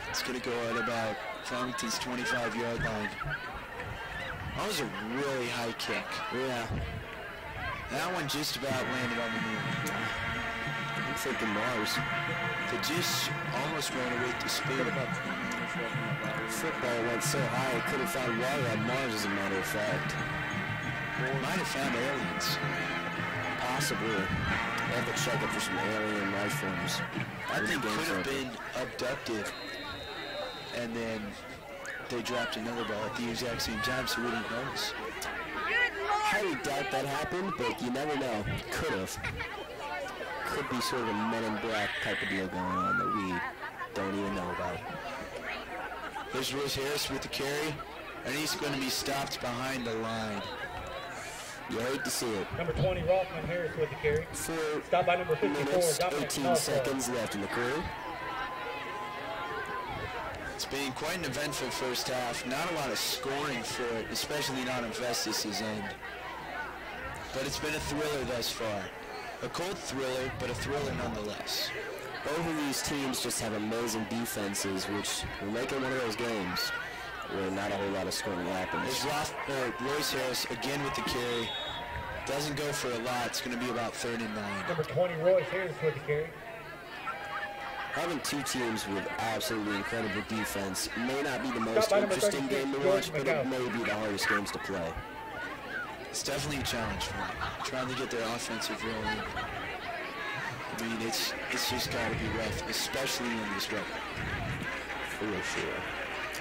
It's going to go at about Farmington's 25-yard line. That was a really high kick. Yeah. That one just about landed on the moon. I'm thinking Mars. They just almost ran away to speed. Football went so high it could have found water on Mars, as a matter of fact. Might have found aliens. Possibly. They have to check it for some alien life forms. I think could have been abducted, and then they dropped another ball at the exact same time, so we didn't notice. Highly doubt that happened, but you never know. Could have. Could be sort of a Men in Black type of deal going on that we don't even know about. There's Royce Harris with the carry, and he's going to be stopped behind the line. You hate to see it. Number 20, Rothman Harris with the carry. 4 Stop by number 54, minutes, Dominic 18 Melford. seconds left in the quarter. It's been quite an eventful first half. Not a lot of scoring for it, especially not on Festus's end. But it's been a thriller thus far. A cold thriller, but a thriller nonetheless. Both of these teams just have amazing defenses, which will make it one of those games where not a whole lot of scoring happens. There's Royce Harris again with the carry. Doesn't go for a lot. It's going to be about 3rd and 9. Number 20, Royce Harris with the carry. Having two teams with absolutely incredible defense may not be the most interesting game to watch, but it may be the hardest games to play. It's definitely a challenge for them, trying to get their offensive rolling. I mean, it's just got to be rough, especially in this weather. For sure.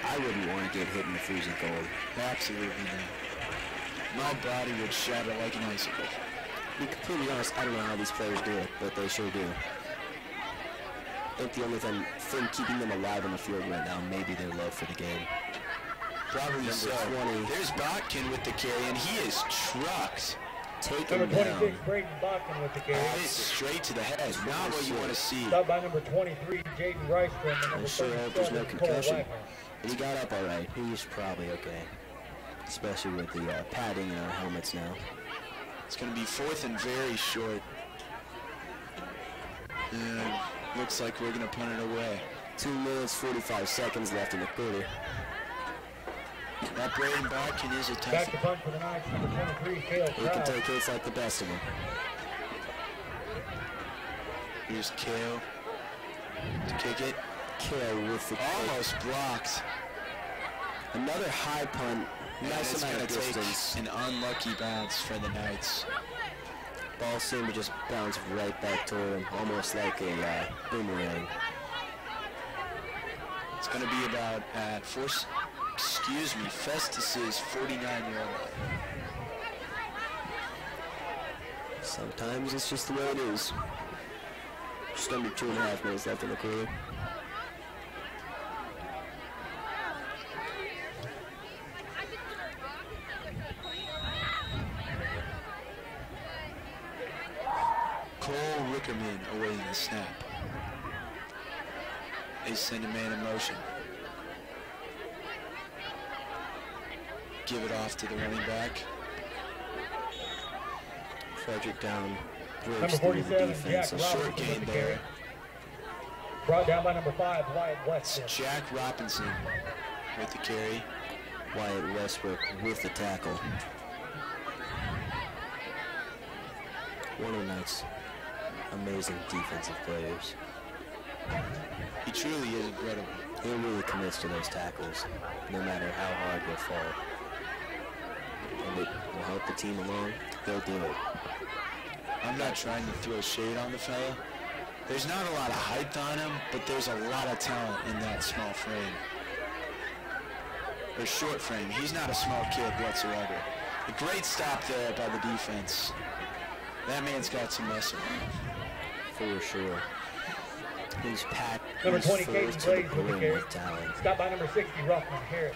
I wouldn't want to get hit in the freezing cold. Absolutely not. My body would shatter like an icicle. To be completely honest, I don't know how these players do it, but they sure do. I think the only thing keeping them alive on the field right now may be their love for the game. Probably so. 20. There's Botkin with the carry, and he is trucked. Take him Number 26, down. Braden Botkin with the carry. That is straight to the head. Not what you want to see. Stop by number 23, Jaden Rystrom, and number Sure hope there's no 37, Cole concussion. Wagner. And he got up all right. He's probably okay. Especially with the padding in our helmets now. It's going to be 4th and very short. And looks like we're going to punt it away. 2 minutes, 45 seconds left in the quarter. That Braden Botkin is a Back to tough. punt for the Knights, number 23, Cale He can Crowd. take hits like the best of them. Here's Kale to kick it. Kale with the Almost blocked. another high punt. Nice It's amount going of to take distance. an unlucky bounce for the Knights. Ball seemed to just bounce right back toward him, almost like a boomerang. It's going to be about at Festus's 49-yard line. Sometimes it's just the way it is. Just under 2.5 minutes left in the quarter. Cole Rickerman awaiting the snap. They send a man in motion. Give it off to the running back. Frederick down. Number Breaks through the 47, defense. Jack A short Robinson gain with the there. carry. Brought down by number 5, Wyatt Weston. Jack Robinson with the carry. Wyatt Westbrook with the tackle. One of the Knights' amazing defensive players. He truly is incredible. He really commits to those tackles, no matter how hard they fall. And it will help the team along. They'll do it. I'm not trying to throw shade on the fella. There's not a lot of height on him, but there's a lot of talent in that small frame. Or short frame. He's not a small kid whatsoever. A great stop there by the defense. That man's got some muscle. For sure. He's packed. Number He's 20, full Caden to the Blaze with the brim carry. with talent. Stop by number 60, Rothman Harris.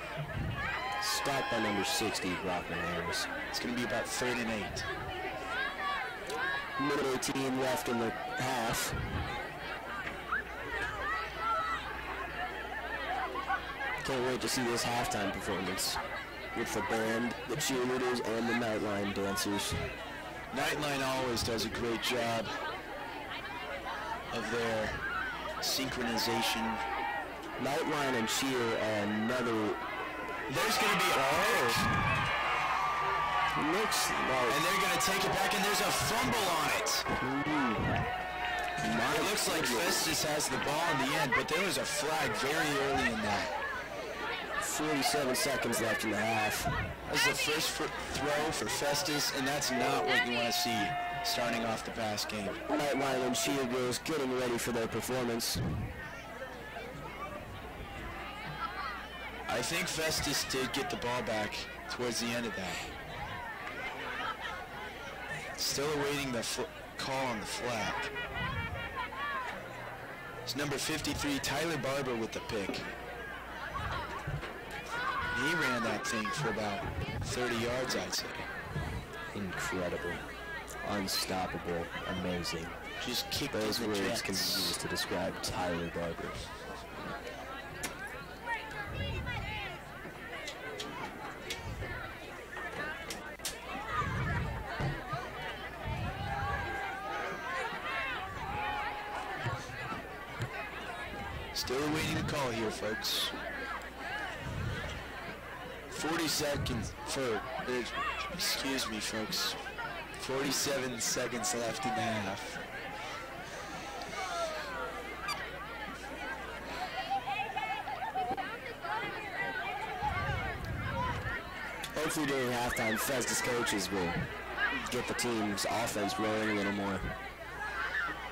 Stopped by number 60, Rockman Harris. It's going to be about 3rd and 8. Minute 18 left in the half. Can't wait to see this halftime performance. with the band, the cheerleaders, and the Nightline dancers. Nightline always does a great job of their synchronization. Nightline and cheer are another. There's going to be Looks like, and they're going to take it back, and there's a fumble on it. It looks like Festus has the ball in the end, but there was a flag very early in that. 47 seconds left in the half. That's the first throw for Festus, and that's not what you want to see starting off the pass game. Nightline and cheer girls getting ready for their performance. I think Festus did get the ball back towards the end of that. Still awaiting the call on the flag. It's number 53, Tyler Barber, with the pick. He ran that thing for about 30 yards, I'd say. Incredible. Unstoppable. Amazing. Just kicked those in the words jets. can be used to describe Tyler Barber. Still awaiting the call here, folks. 40 seconds for, excuse me, folks. 47 seconds left in the half. Hopefully during halftime, Festus coaches will get the team's offense rolling a little more.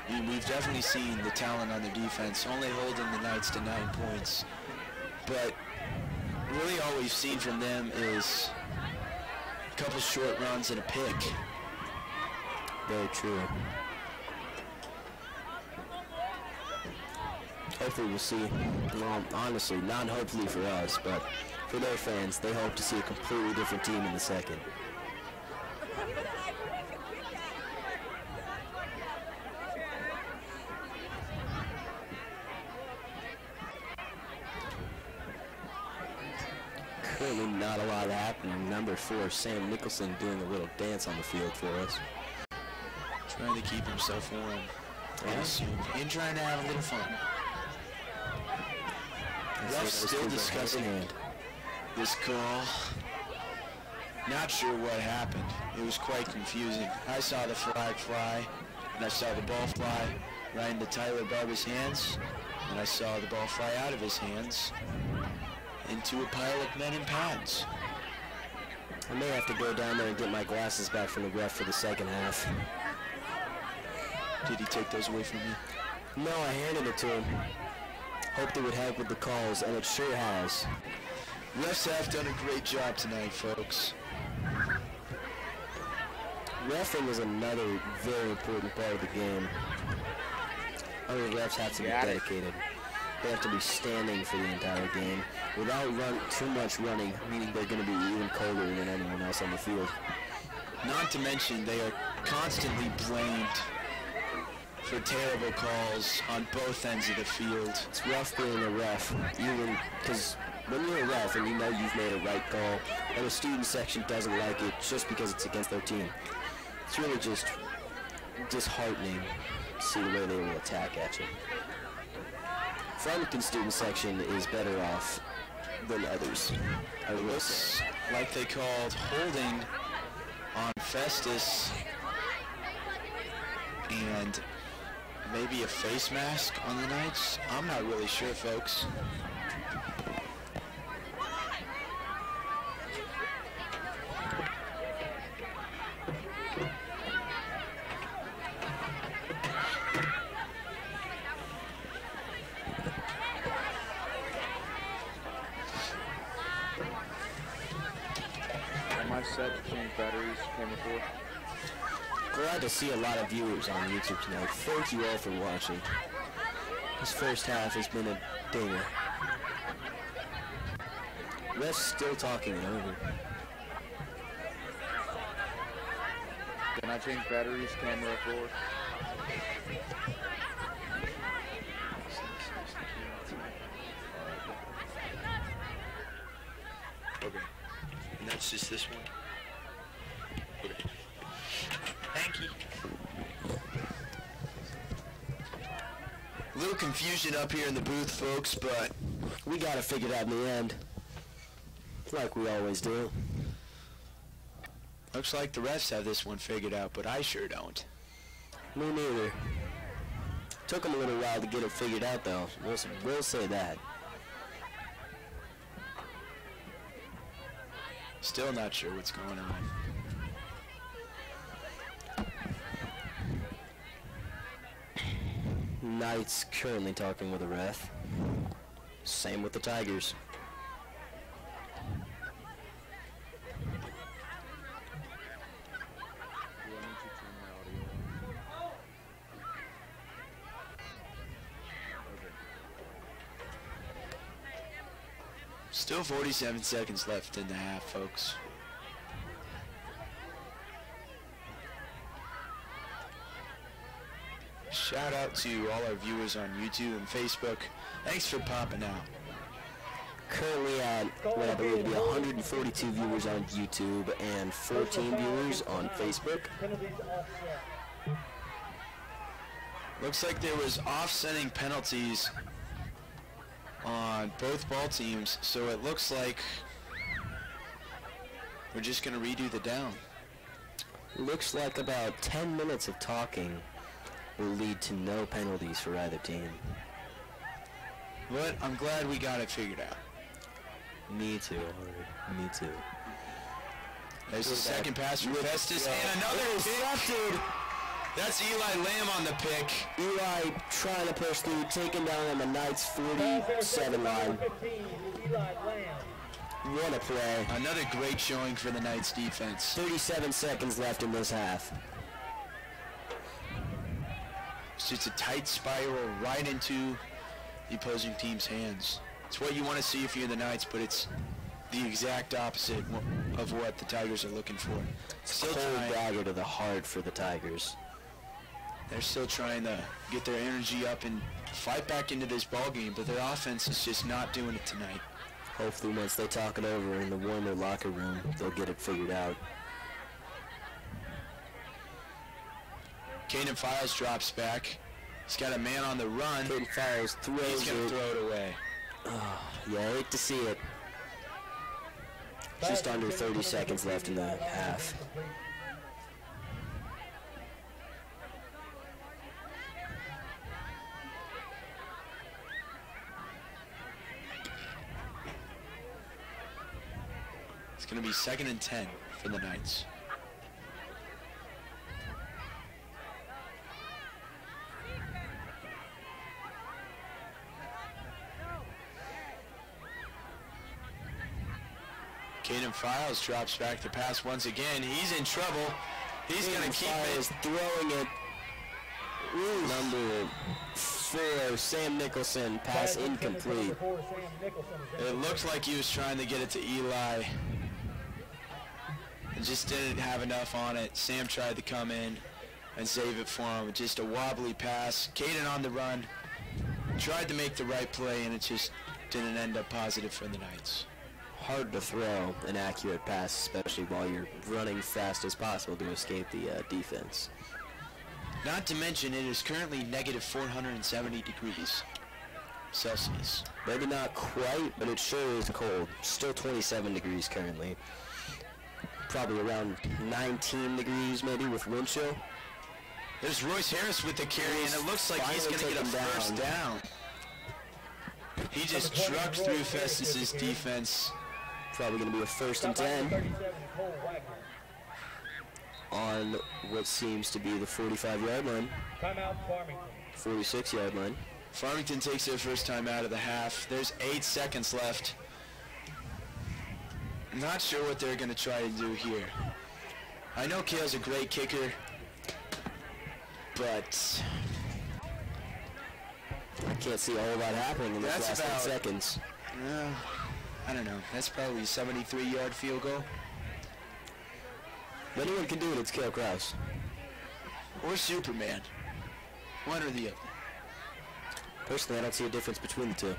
We've definitely seen the talent on their defense, only holding the Knights to 9 points. But really all we've seen from them is a couple short runs and a pick. Very true. Hopefully we'll see, well, honestly, not hopefully for us, but for their fans, they hope to see a completely different team in the second. Currently not a lot happening. Number 4, Sam Nicholson, doing a little dance on the field for us. Trying to keep himself warm, I assume, and trying to have a little fun. Refs still discussing this call. Not sure what happened. It was quite confusing. I saw the flag fly, and I saw the ball fly right into Tyler Barber's hands, and I saw the ball fly out of his hands into a pile of men in pads. I may have to go down there and get my glasses back from the ref for the second half. Did he take those away from you? No, I handed it to him. Hoped it would help with the calls, and it sure has. Refs have done a great job tonight, folks. Reffing is another very important part of the game. Other refs have to be dedicated. They have to be standing for the entire game without too much running, meaning they're going to be even colder than anyone else on the field. Not to mention, they are constantly blamed for terrible calls on both ends of the field. It's rough being a ref, even because when you're a ref and you know you've made a right call, and the student section doesn't like it just because it's against their team, it's really just disheartening to see the way they will attack at you. Farmington student section is better off than others. It looks like they called holding on Festus and maybe a face mask on the Knights. I'm not really sure, folks. Am I set to change batteries? Camera 4. Glad to see a lot of viewers on YouTube tonight. Thank you all for watching. This first half has been a dinger. Refs still talking it over. Can I change batteries? Camera 4. Okay. It's just this one. Okay. Thank you. A little confusion up here in the booth, folks, but we got it figured out in the end. Like we always do. Looks like the refs have this one figured out, but I sure don't. Me neither. Took them a little while to get it figured out, though. We'll say that. Still not sure what's going on. Knights currently talking with a ref. Same with the Tigers. Still 47 seconds left in the half, folks. Shout out to all our viewers on YouTube and Facebook. Thanks for popping out. Currently at what I believe to be 142 viewers on YouTube and 14 viewers on Facebook. Looks like there was offsetting penalties on both ball teams, so it looks like we're just going to redo the down. Looks like about 10 minutes of talking will lead to no penalties for either team. But I'm glad we got it figured out. Me too, Harry. Me too. There's the second pass from Festus, and another intercepted. That's Eli Lamb on the pick. Eli trying to push through, taken down on the Knights 47 line. What a play. Another great showing for the Knights defense. 37 seconds left in this half. It's just a tight spiral right into the opposing team's hands. It's what you want to see if you're the Knights, but it's the exact opposite of what the Tigers are looking for. Still cold dagger to the heart for the Tigers. They're still trying to get their energy up and fight back into this ball game, but their offense is just not doing it tonight. Hopefully once they talk it over in the warmer locker room, they'll get it figured out. Caden Files drops back. He's got a man on the run. Caden Files throws it. He's going to throw it away. Oh, yeah, I hate to see it. Just under 30 seconds left in the half. It's going to be 2nd and 10 for the Knights. Caden Files drops back to pass once again. He's in trouble. He's going to keep it. Throwing it. Ooh. Number 4, Sam Nicholson. Pass incomplete. It looks like he was trying to get it to Eli. And just didn't have enough on it. Sam tried to come in and save it for him. Just a wobbly pass. Caden on the run. Tried to make the right play, and it just didn't end up positive for the Knights. Hard to throw an accurate pass, especially while you're running fast as possible to escape the defense. Not to mention, it is currently negative 470 degrees Celsius. Maybe not quite, but it sure is cold. Still 27 degrees currently. Probably around 19 degrees maybe with wind chill. There's Royce Harris with the carry, and it looks like he's going to get a first down. He just trucked through Festus's defense. Probably going to be a 1st and 10 on what seems to be the 45-yard line. Timeout, Farmington. 46-yard line. Farmington takes their first time out of the half. There's 8 seconds left. Not sure what they're going to try to do here. I know Kale's a great kicker, but I can't see a whole lot happening in the last 10 seconds. I don't know. That's probably a 73-yard field goal. If anyone can do it, it's Cale Krause. Or Superman. One or the other. Personally, I don't see a difference between the two.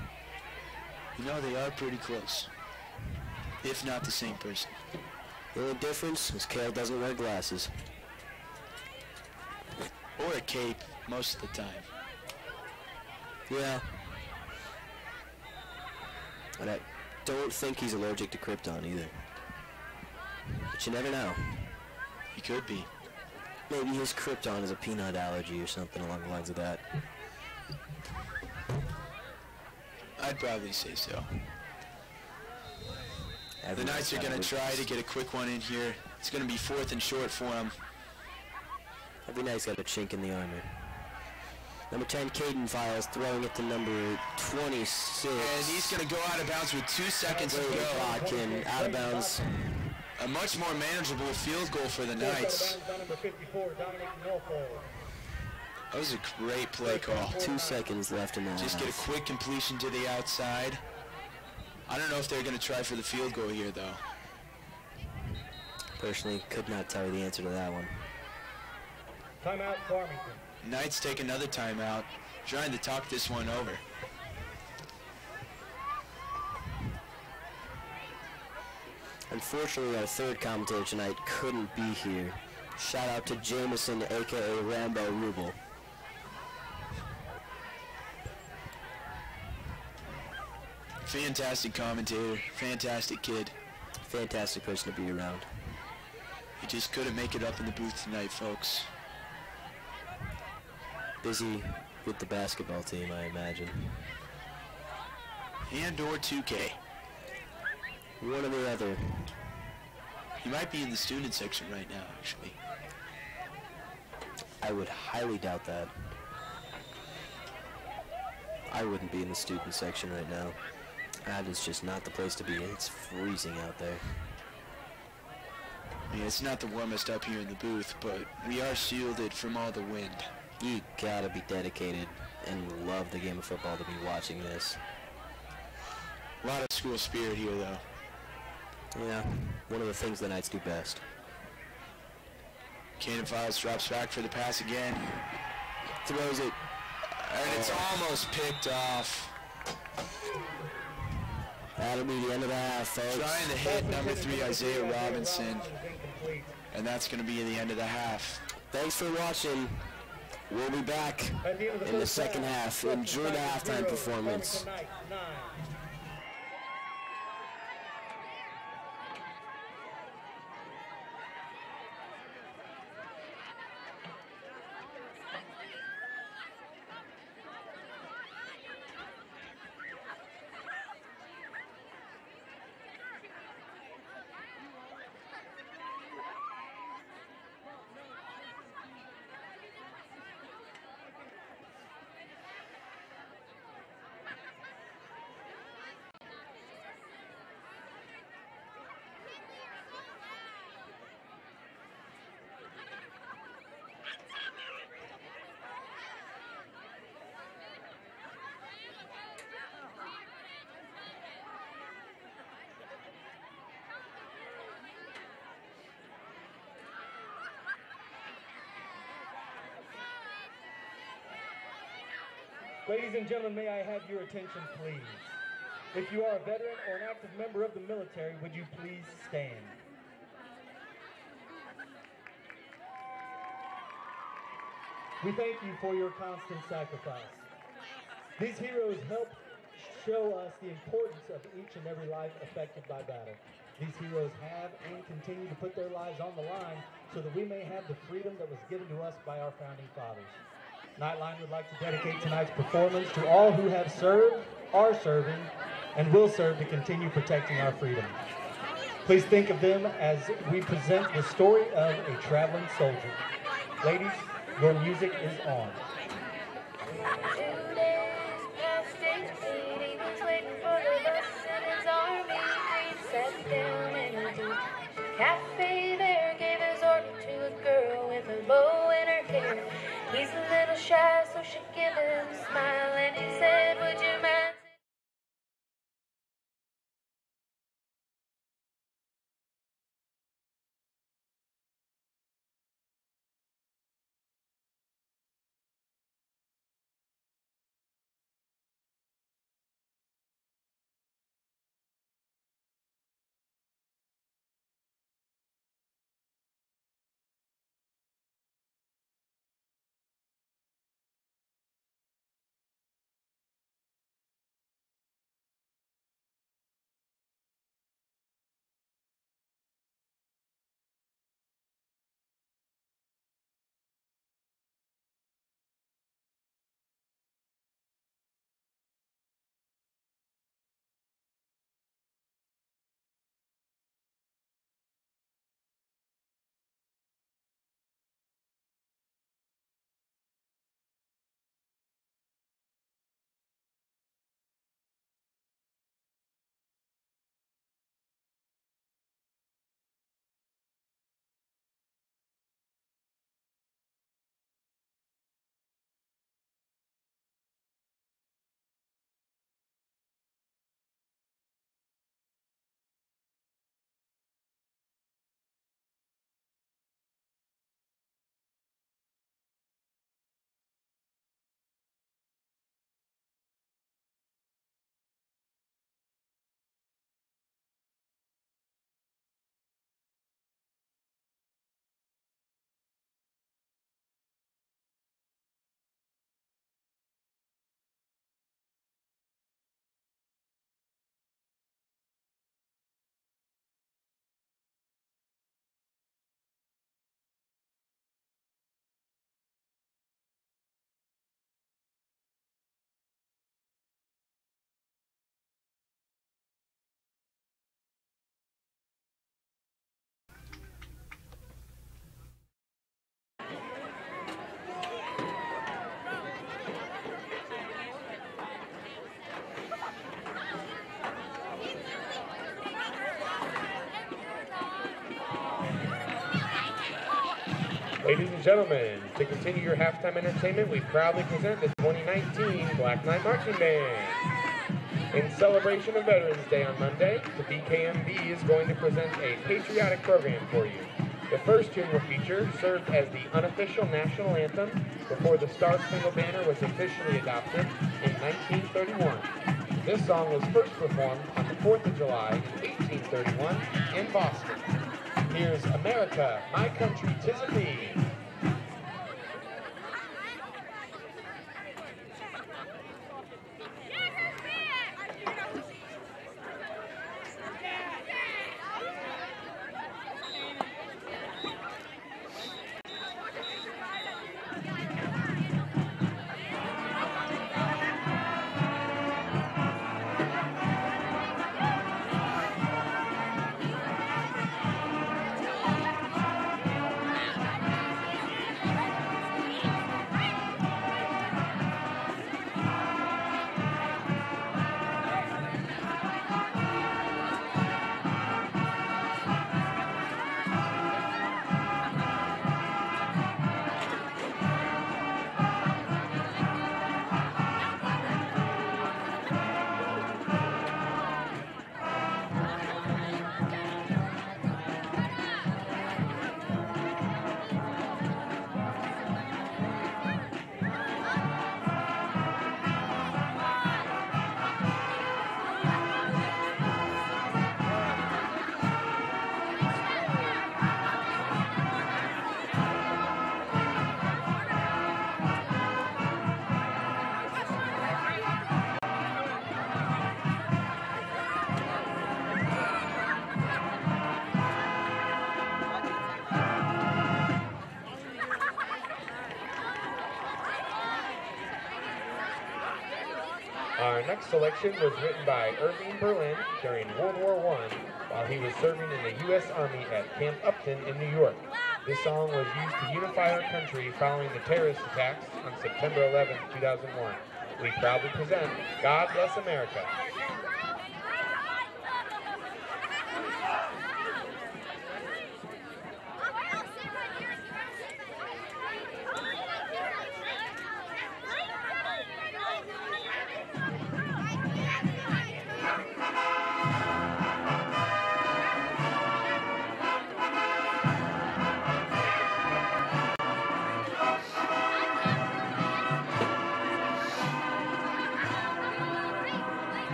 You know, they are pretty close. if not the same person. The only difference is Kale doesn't wear glasses. Or a cape most of the time. Yeah. And I don't think he's allergic to Krypton either. But you never know. He could be. Maybe his Krypton is a peanut allergy or something along the lines of that. I'd probably say so. The Knights are going to try to get a quick one in here. It's going to be 4th and short for them. Every Knight's got a chink in the armor. Number 10, Caden Files, throwing it to number 26. And he's going to go out of bounds with 2 seconds to go. Clocking out of bounds. A much more manageable field goal for the Knights. That was a great play call. 2 seconds left in that. Just get a quick completion to the outside. I don't know if they're going to try for the field goal here, though. Personally, could not tell you the answer to that one. Timeout, Farmington. Knights take another timeout, trying to talk this one over. Unfortunately, our third commentator tonight couldn't be here. Shout out to Jameson, a.k.a. Rambo Rubel. Fantastic commentator, fantastic kid. Fantastic person to be around. He just couldn't make it up in the booth tonight, folks. Busy with the basketball team, I imagine. And or 2K. One or the other. He might be in the student section right now, actually. I would highly doubt that. I wouldn't be in the student section right now. That is just not the place to be. It's freezing out there. Yeah, it's not the warmest up here in the booth, but we are shielded from all the wind. You gotta be dedicated and love the game of football to be watching this. A lot of school spirit here, though. Yeah, one of the things the Knights do best. Cannon Files drops back for the pass again. Throws it. And it's almost picked off. That'll be the end of the half, folks. Trying to hit number 3, Isaiah Robinson. And that's going to be the end of the half. Thanks for watching. We'll be back in the second half. Enjoy the halftime performance. Ladies and gentlemen, may I have your attention, please? If you are a veteran or an active member of the military, would you please stand? We thank you for your constant sacrifice. These heroes help show us the importance of each and every life affected by battle. These heroes have and continue to put their lives on the line so that we may have the freedom that was given to us by our founding fathers. Nightline would like to dedicate tonight's performance to all who have served, are serving, and will serve to continue protecting our freedom. Please think of them as we present the story of a traveling soldier. Ladies, your music is on. Cafe there gave his order to a girl with a bow in her hair. He's a little shy, so she gave him a smile, and he said, would you mind? Ladies and gentlemen, to continue your halftime entertainment, we proudly present the 2019 Black Knight Marching Band. In celebration of Veterans Day on Monday, the BKMB is going to present a patriotic program for you. The first tune will feature served as the unofficial national anthem before the Star Spangled Banner was officially adopted in 1931. This song was first performed on the 4th of July in 1831 in Boston. Here's America, My Country, 'Tis of Thee. Our next selection was written by Irving Berlin during World War I while he was serving in the U.S. Army at Camp Upton in New York. This song was used to unify our country following the terrorist attacks on September 11, 2001. We proudly present God Bless America.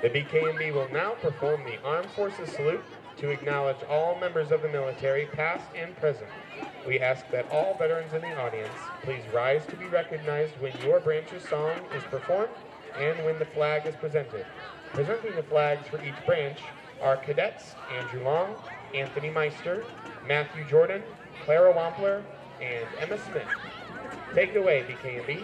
The BKMB will now perform the Armed Forces Salute to acknowledge all members of the military, past and present. We ask that all veterans in the audience please rise to be recognized when your branch's song is performed and when the flag is presented. Presenting the flags for each branch are Cadets Andrew Long, Anthony Meister, Matthew Jordan, Clara Wampler, and Emma Smith. Take it away, BKMB.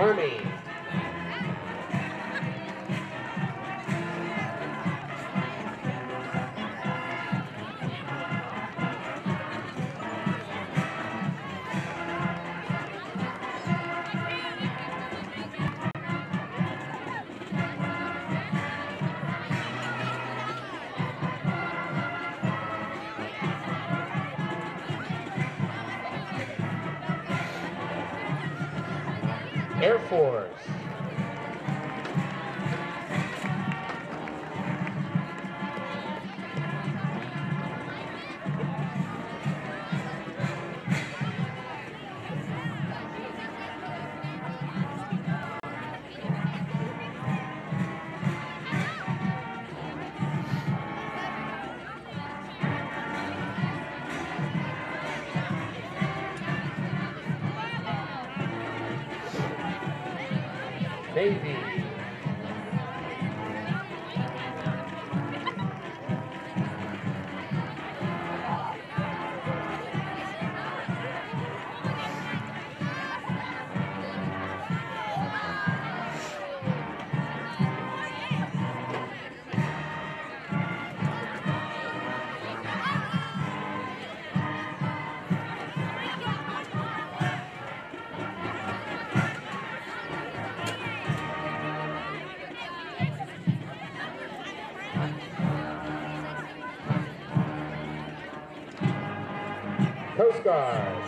Army. Air Force. Navy. Coast Guard.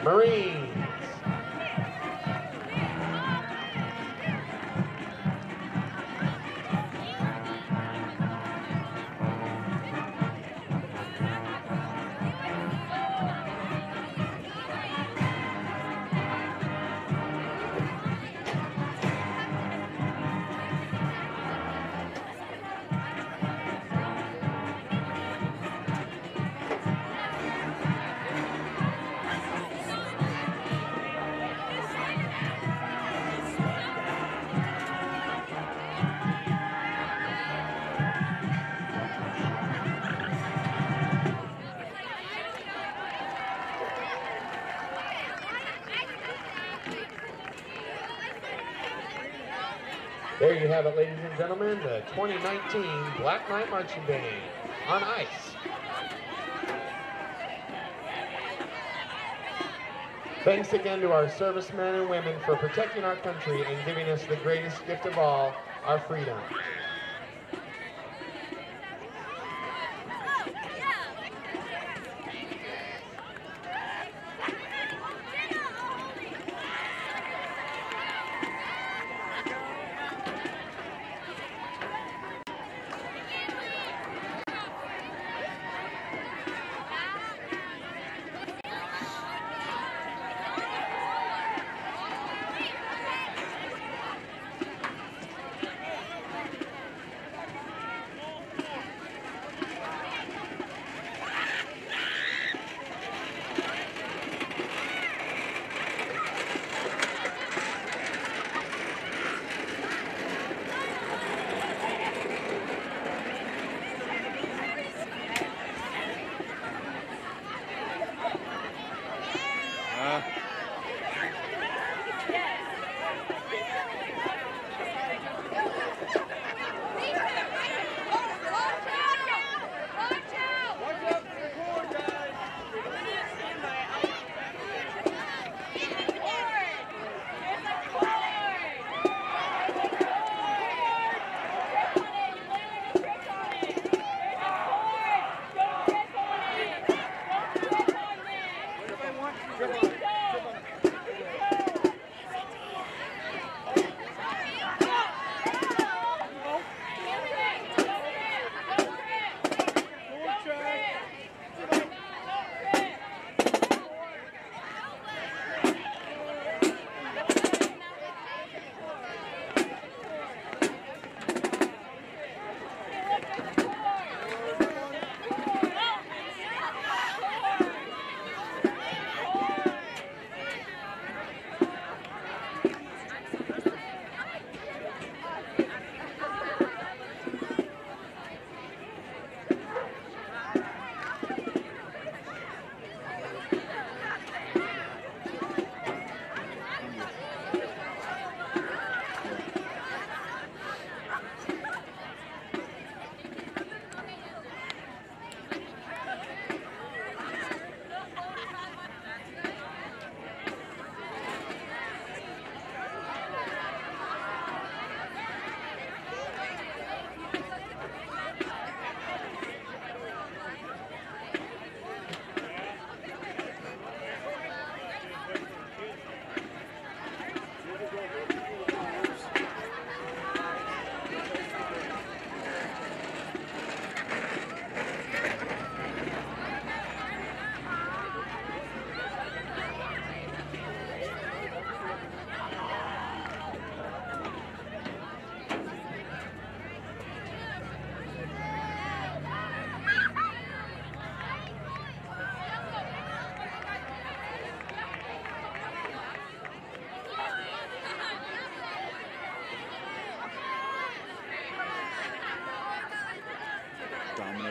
Marines. There you have it, ladies and gentlemen, the 2019 Black Knight Marching Band on ice. Thanks again to our servicemen and women for protecting our country and giving us the greatest gift of all, our freedom.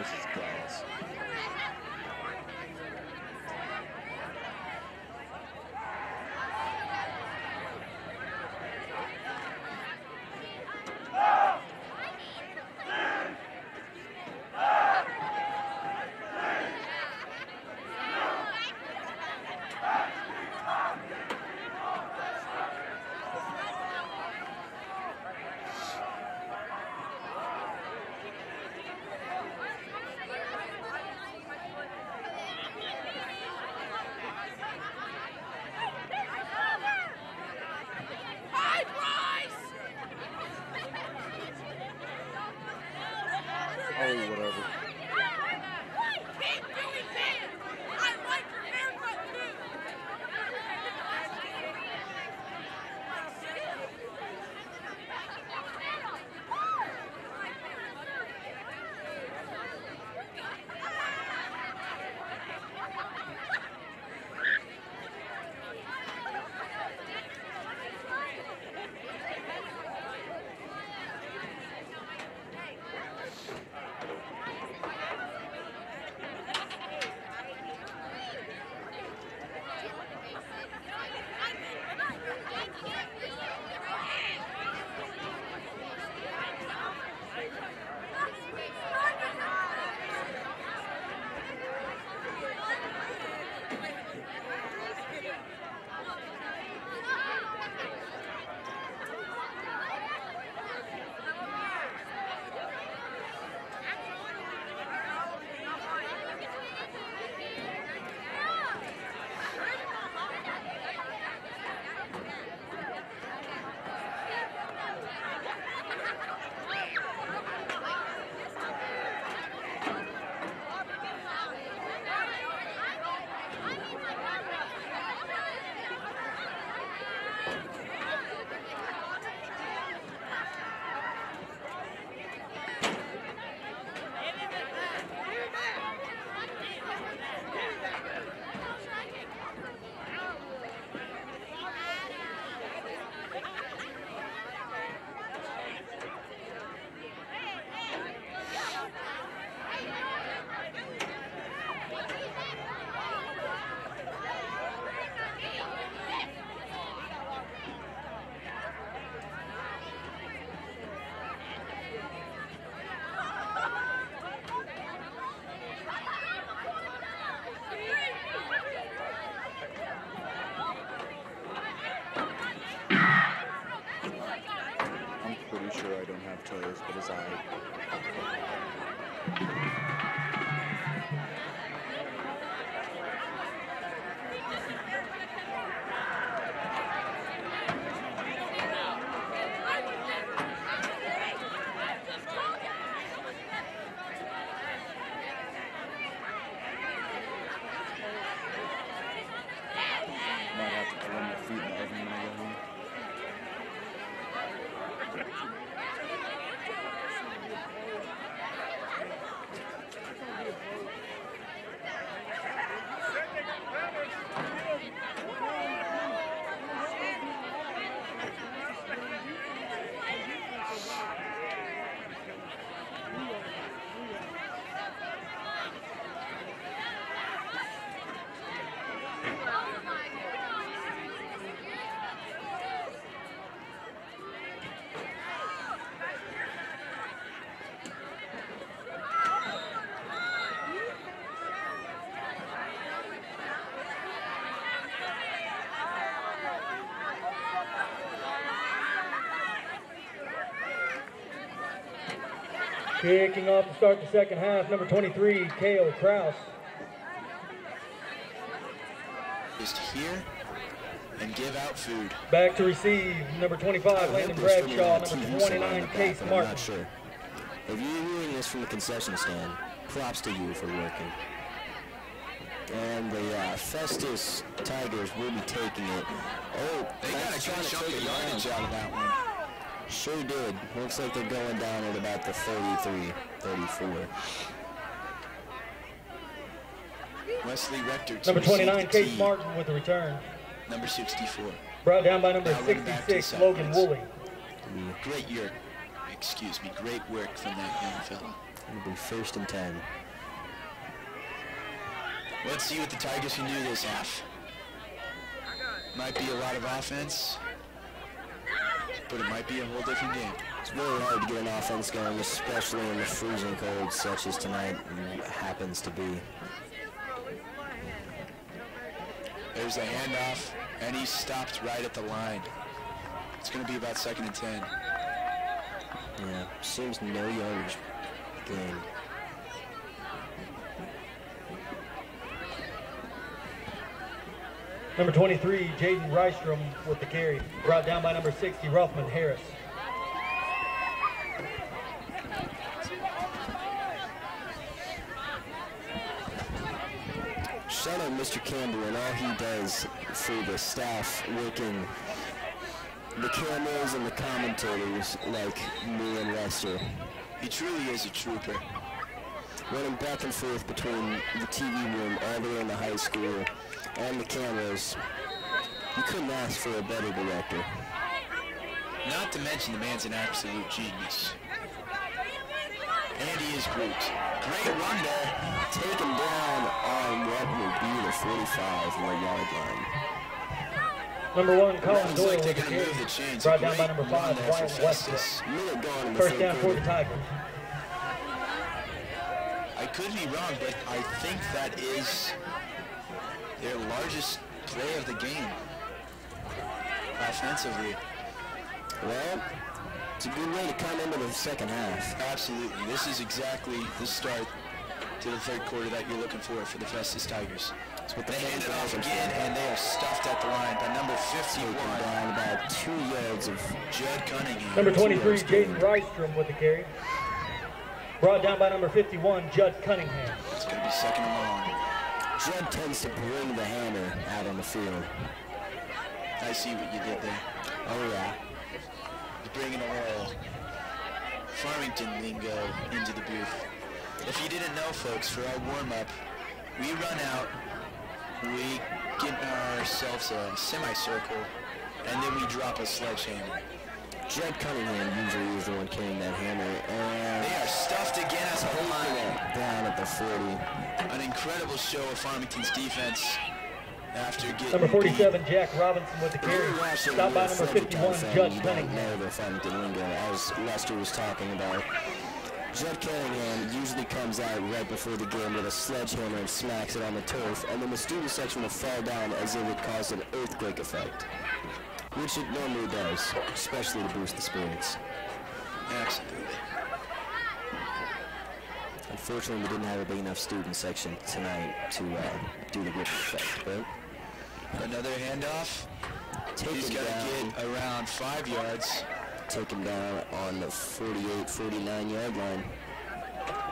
place is gas. Oh, whatever. Sure I don't have toes, but it's alright. Might have to throw my feet in the oven when I go home. Kicking off to start the second half, number 23, Kale Kraus. Just here and give out food. Back to receive, number 25, Landon Bradshaw, number 29, Case Martin. I'm not sure. If you're viewing this from the concession stand, props to you for working. And the Festus Tigers will be taking it. Oh, They got a good chunk of yardage out of that one. Sure did. Looks like they're going down at about the 33, 34. Wesley Rector. Number 29, Case Martin with the return. Number 64. Brought down by number Now running back to 66, Logan Southwest. Woolley. Great work from that young fella. It'll be 1st and 10. Let's see what the Tigers can do this half. Might be a lot of offense, but it might be a whole different game. It's very hard to get an offense going, especially in the freezing cold such as tonight happens to be. There's a handoff, and he stopped right at the line. It's going to be about 2nd and 10. Yeah, seems no yardage gain. Number 23, Jaden Rystrom with the carry. Brought down by number 60, Ruffman Harris. Shout out Mr. Campbell and all he does for the staff working the cameras and the commentators like me and Lester. He truly is a trooper. Running back and forth between the TV room all the way in the high school and the cameras. You couldn't ask for a better director. Not to mention the man's an absolute genius. And he is Groot. Great run there. Taken down on what will be the 45-yard line. Number 1, Colin Looks Doyle like with they're the going to carry. move the chains. Brought down by number 5, Run there for Wyatt Westbrook. Festus. Minute gone in the First third down for quarter. the Tigers. I could be wrong, but I think that is their largest play of the game offensively. Well, it's a good way to come into the second half. Absolutely. This is exactly the start to the third quarter that you're looking for the Festus Tigers. They hand it off again, and they are stuffed at the line by number 51. Down about 2 yards of Judd Cunningham. Number 23, Jaden Rystrom with the carry. Brought down by number 51, Judd Cunningham. It's going to be 2nd and long. Judd tends to bring the hammer out on the field. I see what you did there. Oh, yeah. You're bringing a little Farmington lingo into the booth. If you didn't know, folks, for our warm-up, we run out, we get ourselves a semicircle, and then we drop a sledgehammer. Judd Cunningham usually is the one carrying that hammer, and They are stuffed again at the line. down at the 40. An incredible show of Farmington's defense after getting Number beat. 47, Jack Robinson with the carry. Stopped by number 51, Judd You don't Cunningham. know the Farmington lingo, as Lester was talking about. Judd Cunningham usually comes out right before the game with a sledgehammer and smacks it on the turf, and then the student section will fall down as if it caused an earthquake effect, which it normally does, especially to boost the spirits. Absolutely. Unfortunately, we didn't have a big enough student section tonight to do the ripple effect, but Another handoff. He's taken got down, to get around 5 yards. taken down on the 48, 49-yard line.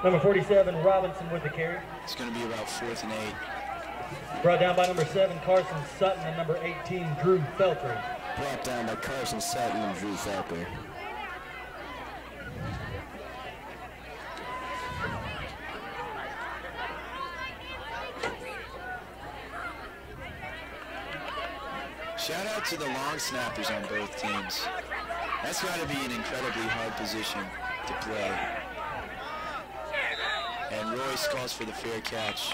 Number 47, Robinson with the carry. It's going to be about 4th and 8. Brought down by number 7, Carson Sutton, and number 18, Drew Felker. Brought down by Carson Sutton and Drew Felker. Shout out to the long snappers on both teams. That's got to be an incredibly hard position to play. And Royce calls for the fair catch.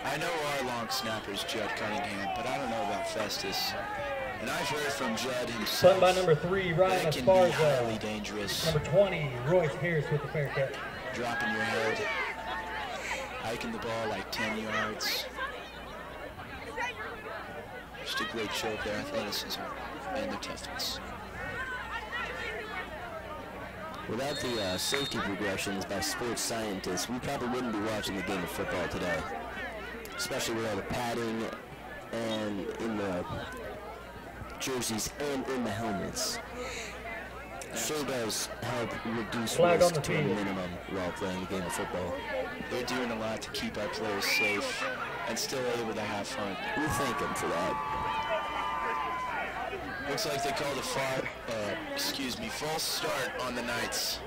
I know our long snappers, Judd Cunningham, but I don't know about Festus. And I've heard from Judd himself Sutton by number 3, that Ryan it can be highly Esparza. dangerous. Number 20, Royce Harris with the fair catch. Dropping your head, hiking the ball like 10 yards. Just a great show of their athleticism and their toughness. Without the safety progressions by sports scientists, we probably wouldn't be watching the game of football today. Especially with all the padding and in the jerseys and in the helmets. Sure does help reduce Flag on risk the to a field. minimum while playing a game of football. They're doing a lot to keep our players safe and still able to have fun. We thank them for that. Looks like they called a false start on the Knights.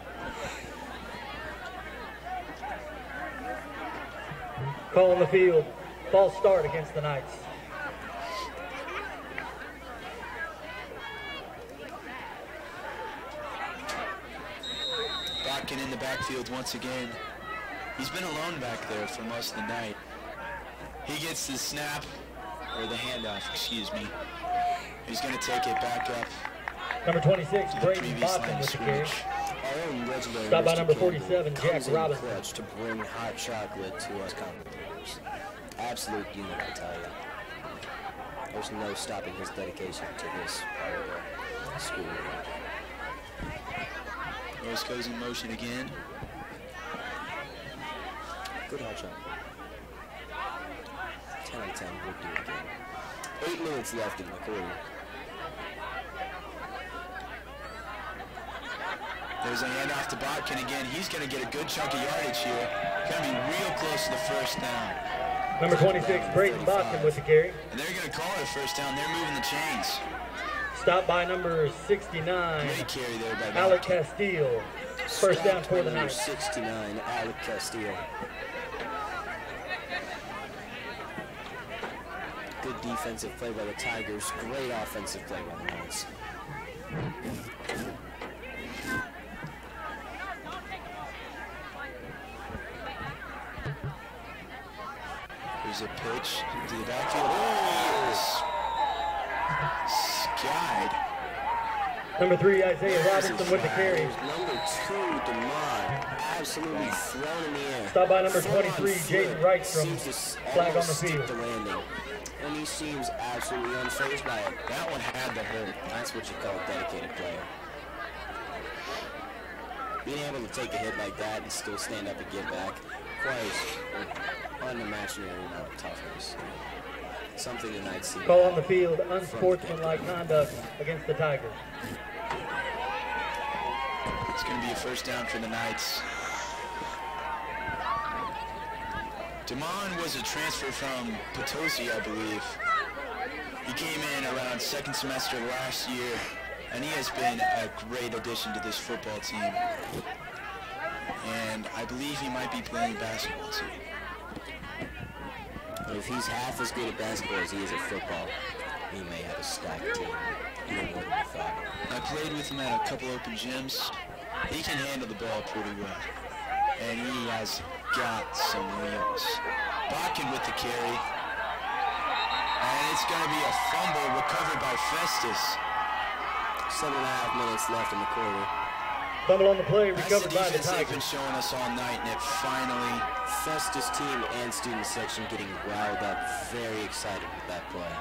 Call on the field. False start against the Knights. Botkin in the backfield once again. He's been alone back there for most of the night. He gets the snap, or the handoff, excuse me. He's going to take it back up. Number 26, to the Brayden previous line Boston of with the carry. scrimmage. Our own legendary Stop by Mr. number Campbell 47, comes Jack in Robinson. clutch to bring hot chocolate to us commentators. Absolute unit, I tell you. There's no stopping his dedication to this part of the school. Rose goes in motion again. Good hot shot. 10 out of 10, we'll do it again. 8 minutes left in the quarter. There's a handoff to Botkin again. He's going to get a good chunk of yardage here. Going to be real close to the first down. Number 26, Brayden Boston with the carry. And they're going to call it a first down. They're moving the chains. Stop by number 69, Great carry there by Alec Botkin. Castile. First down for the Number night. 69, Alec Castile. Good defensive play by the Tigers. Great offensive play by the Knights. There's a pitch to the backfield. Oh, skied. Number 3, Isaiah Robinson with the carry. Number 2, DeMond, absolutely thrown in the air. Stop by number Full on 23, foot, Jaden Reichstrom. seems to Flag on the almost stick field. the landing. And he seems absolutely unfazed by it. That one had to hurt. That's what you call a dedicated player. Being able to take a hit like that and still stand up and get back requires unimaginable amount of toughness. Something the Knights see. Call on the field, unsportsmanlike conduct against the Tigers. It's going to be a first down for the Knights. Damon was a transfer from Potosi, I believe. He came in around second semester last year, and he has been a great addition to this football team. And I believe he might be playing basketball too. If he's half as good at basketball as he is at football, he may have a stacked team. Even more than we thought. I played with him at a couple open gyms. He can handle the ball pretty well. And he has got some wheels. Botkin with the carry. And it's going to be a fumble recovered by Festus. 7.5 minutes left in the quarter. Fumble on the play, That's recovered the by the defense they've been Tigers. showing us all night, and it finally... Festus team and student section getting riled up, very excited with that play.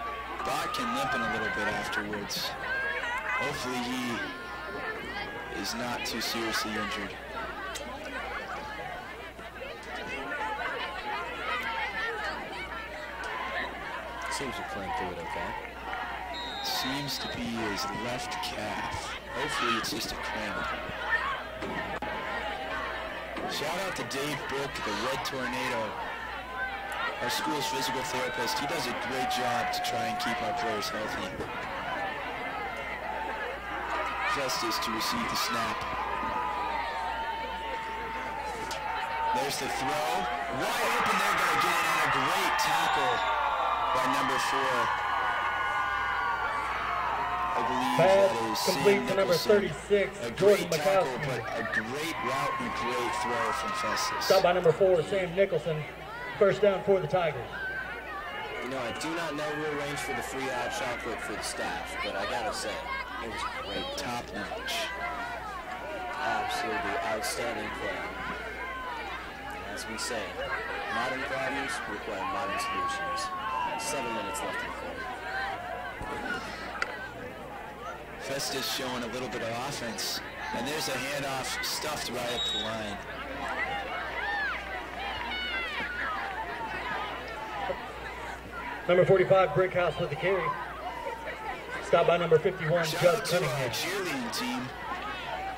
Botkin limping a little bit afterwards. Hopefully he is not too seriously injured. Seems to be playing through it okay. Seems to be his left calf. Hopefully it's just a cramp. Shout out to Dave Book, the Red Tornado, our school's physical therapist. He does a great job to try and keep our players healthy. Festus to receive the snap. There's the throw. Wide open, they're going to get it, and a great tackle by number 4. I believe that is Pass complete Sam to number Nicholson. 36, A Jordan great tackle, Mikowski. but a great route and great throw from Festus. Stop by number 4, Sam Nicholson. First down for the Tigers. You know, I do not know who arranged for the free hot chocolate for the staff, but I gotta say, it was great. Top notch. Absolutely outstanding play. As we say, modern problems require modern solutions. 7 minutes left in the quarter. Festus showing a little bit of offense. And there's a handoff stuffed right up the line. Number 45, Brickhouse with the carry. Stop by number 51, Shout Judd out to our Cunningham. cheerleading team.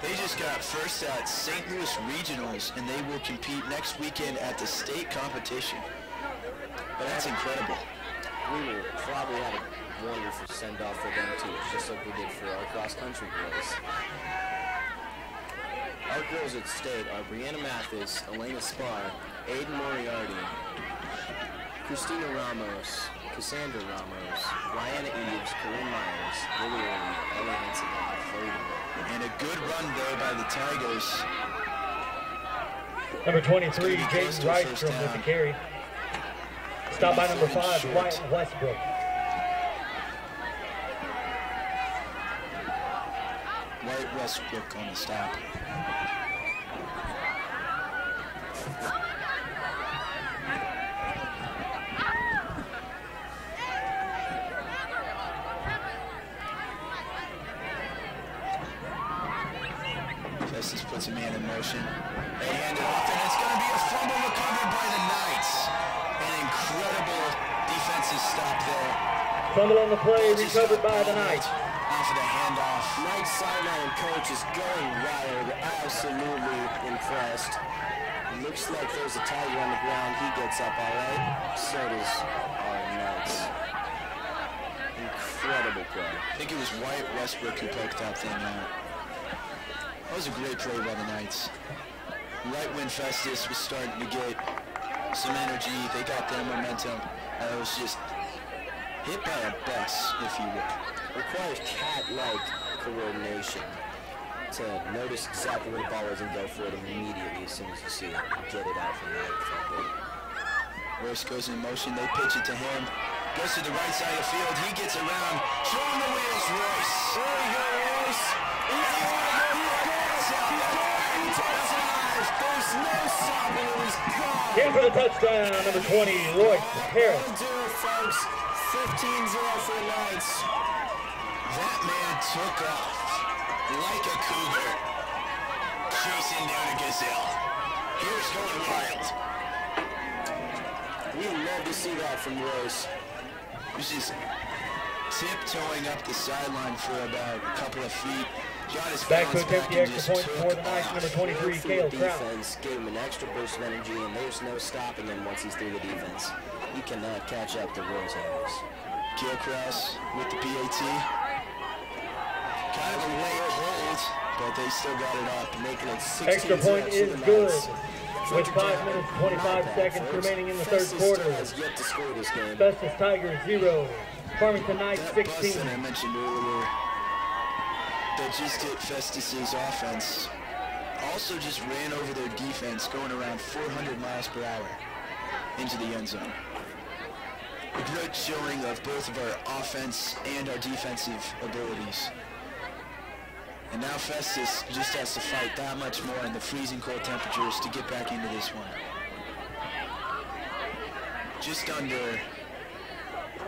They just got first at St. Louis Regionals, and they will compete next weekend at the state competition. That's incredible. We will probably have a wonderful send-off for them too, just like we did for our cross-country girls. Our girls at state are Brianna Mathis, Elena Spar, Aiden Moriarty, Christina Ramos, Cassandra Ramos, Rihanna Eves, Corinne Myers, Lily Early, Ella Hansen, and Chloe. And a good run there by the Tigers. Number 23, Jaden Rydstrom with the carry. Stop by number 5, Wyatt Westbrook. Wyatt Westbrook on the stop. Festus puts a man in motion. They hand it off, and it's going to be a fumble recovered by the Knights. An incredible defensive stop there. Fumble on the play, recovered by the Knights. Off of the handoff. Knights sideline coach is going wild, absolutely impressed. Looks like there's a tiger on the ground. He gets up all right. So does our Knights. Incredible play. I think it was Wyatt Westbrook who poked that thing out. That was a great play by the Knights. Right when Festus was starting to get some energy, they got their momentum, and it was just hit by a bus, if you will. Requires cat-like coordination to notice exactly where the ball is and go for it immediately as soon as you see it and get it out from there. Royce goes in motion, they pitch it to him. Goes to the right side of the field, he gets around, showing the wheels, Royce. There we go, Royce. There's no stopping, it was gone. In for the touchdown, number 20, Royce Harris. That'll do it, folks. 15-0 for the Knights. That man took off like a cougar, chasing down a gazelle. He was going wild. We love to see that from Royce. He was just tiptoeing up the sideline for about a couple of feet. Got his Back to balance attempt the back and extra just point for the took Knights, off. number 23, Cale The Kraus. defense gave him an extra burst of energy, and there's no stopping him once he's through the defense. He cannot catch up to Royce Harris. Cale Kraus with the PAT. Kind of a late hold, but they still got it up. Making it 16-0 Extra point to is the good. Knights. With 5 minutes, 25 seconds remaining in the third quarter. Festus has yet to score this game. Festus Tigers 0, Farmington Knights That bus 16. that I mentioned earlier that just hit Festus's offense also just ran over their defense, going around 400 miles per hour into the end zone. A great showing of both of our offense and our defensive abilities. And now Festus just has to fight that much more in the freezing cold temperatures to get back into this one. Just under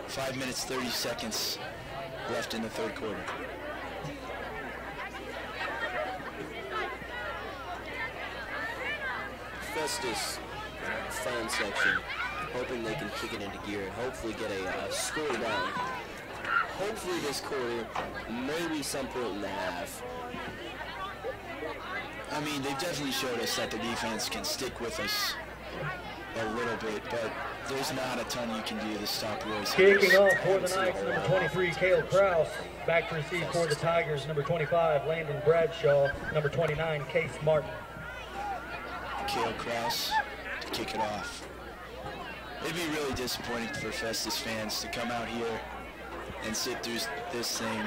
5 minutes, 30 seconds left in the third quarter. Festus fan section hoping they can kick it into gear and hopefully get a score down. Hopefully this quarter, maybe some point in the half. I mean, they've definitely showed us that the defense can stick with us a little bit, but there's not a ton you can do to stop Royce. Kicking off for the Knights, number 23, Cale Kraus. Back to receive for the Tigers, number 25, Landon Bradshaw. Number 29, Case Martin. Cale Kraus to kick it off. It'd be really disappointing for Festus fans to come out here and sit through this thing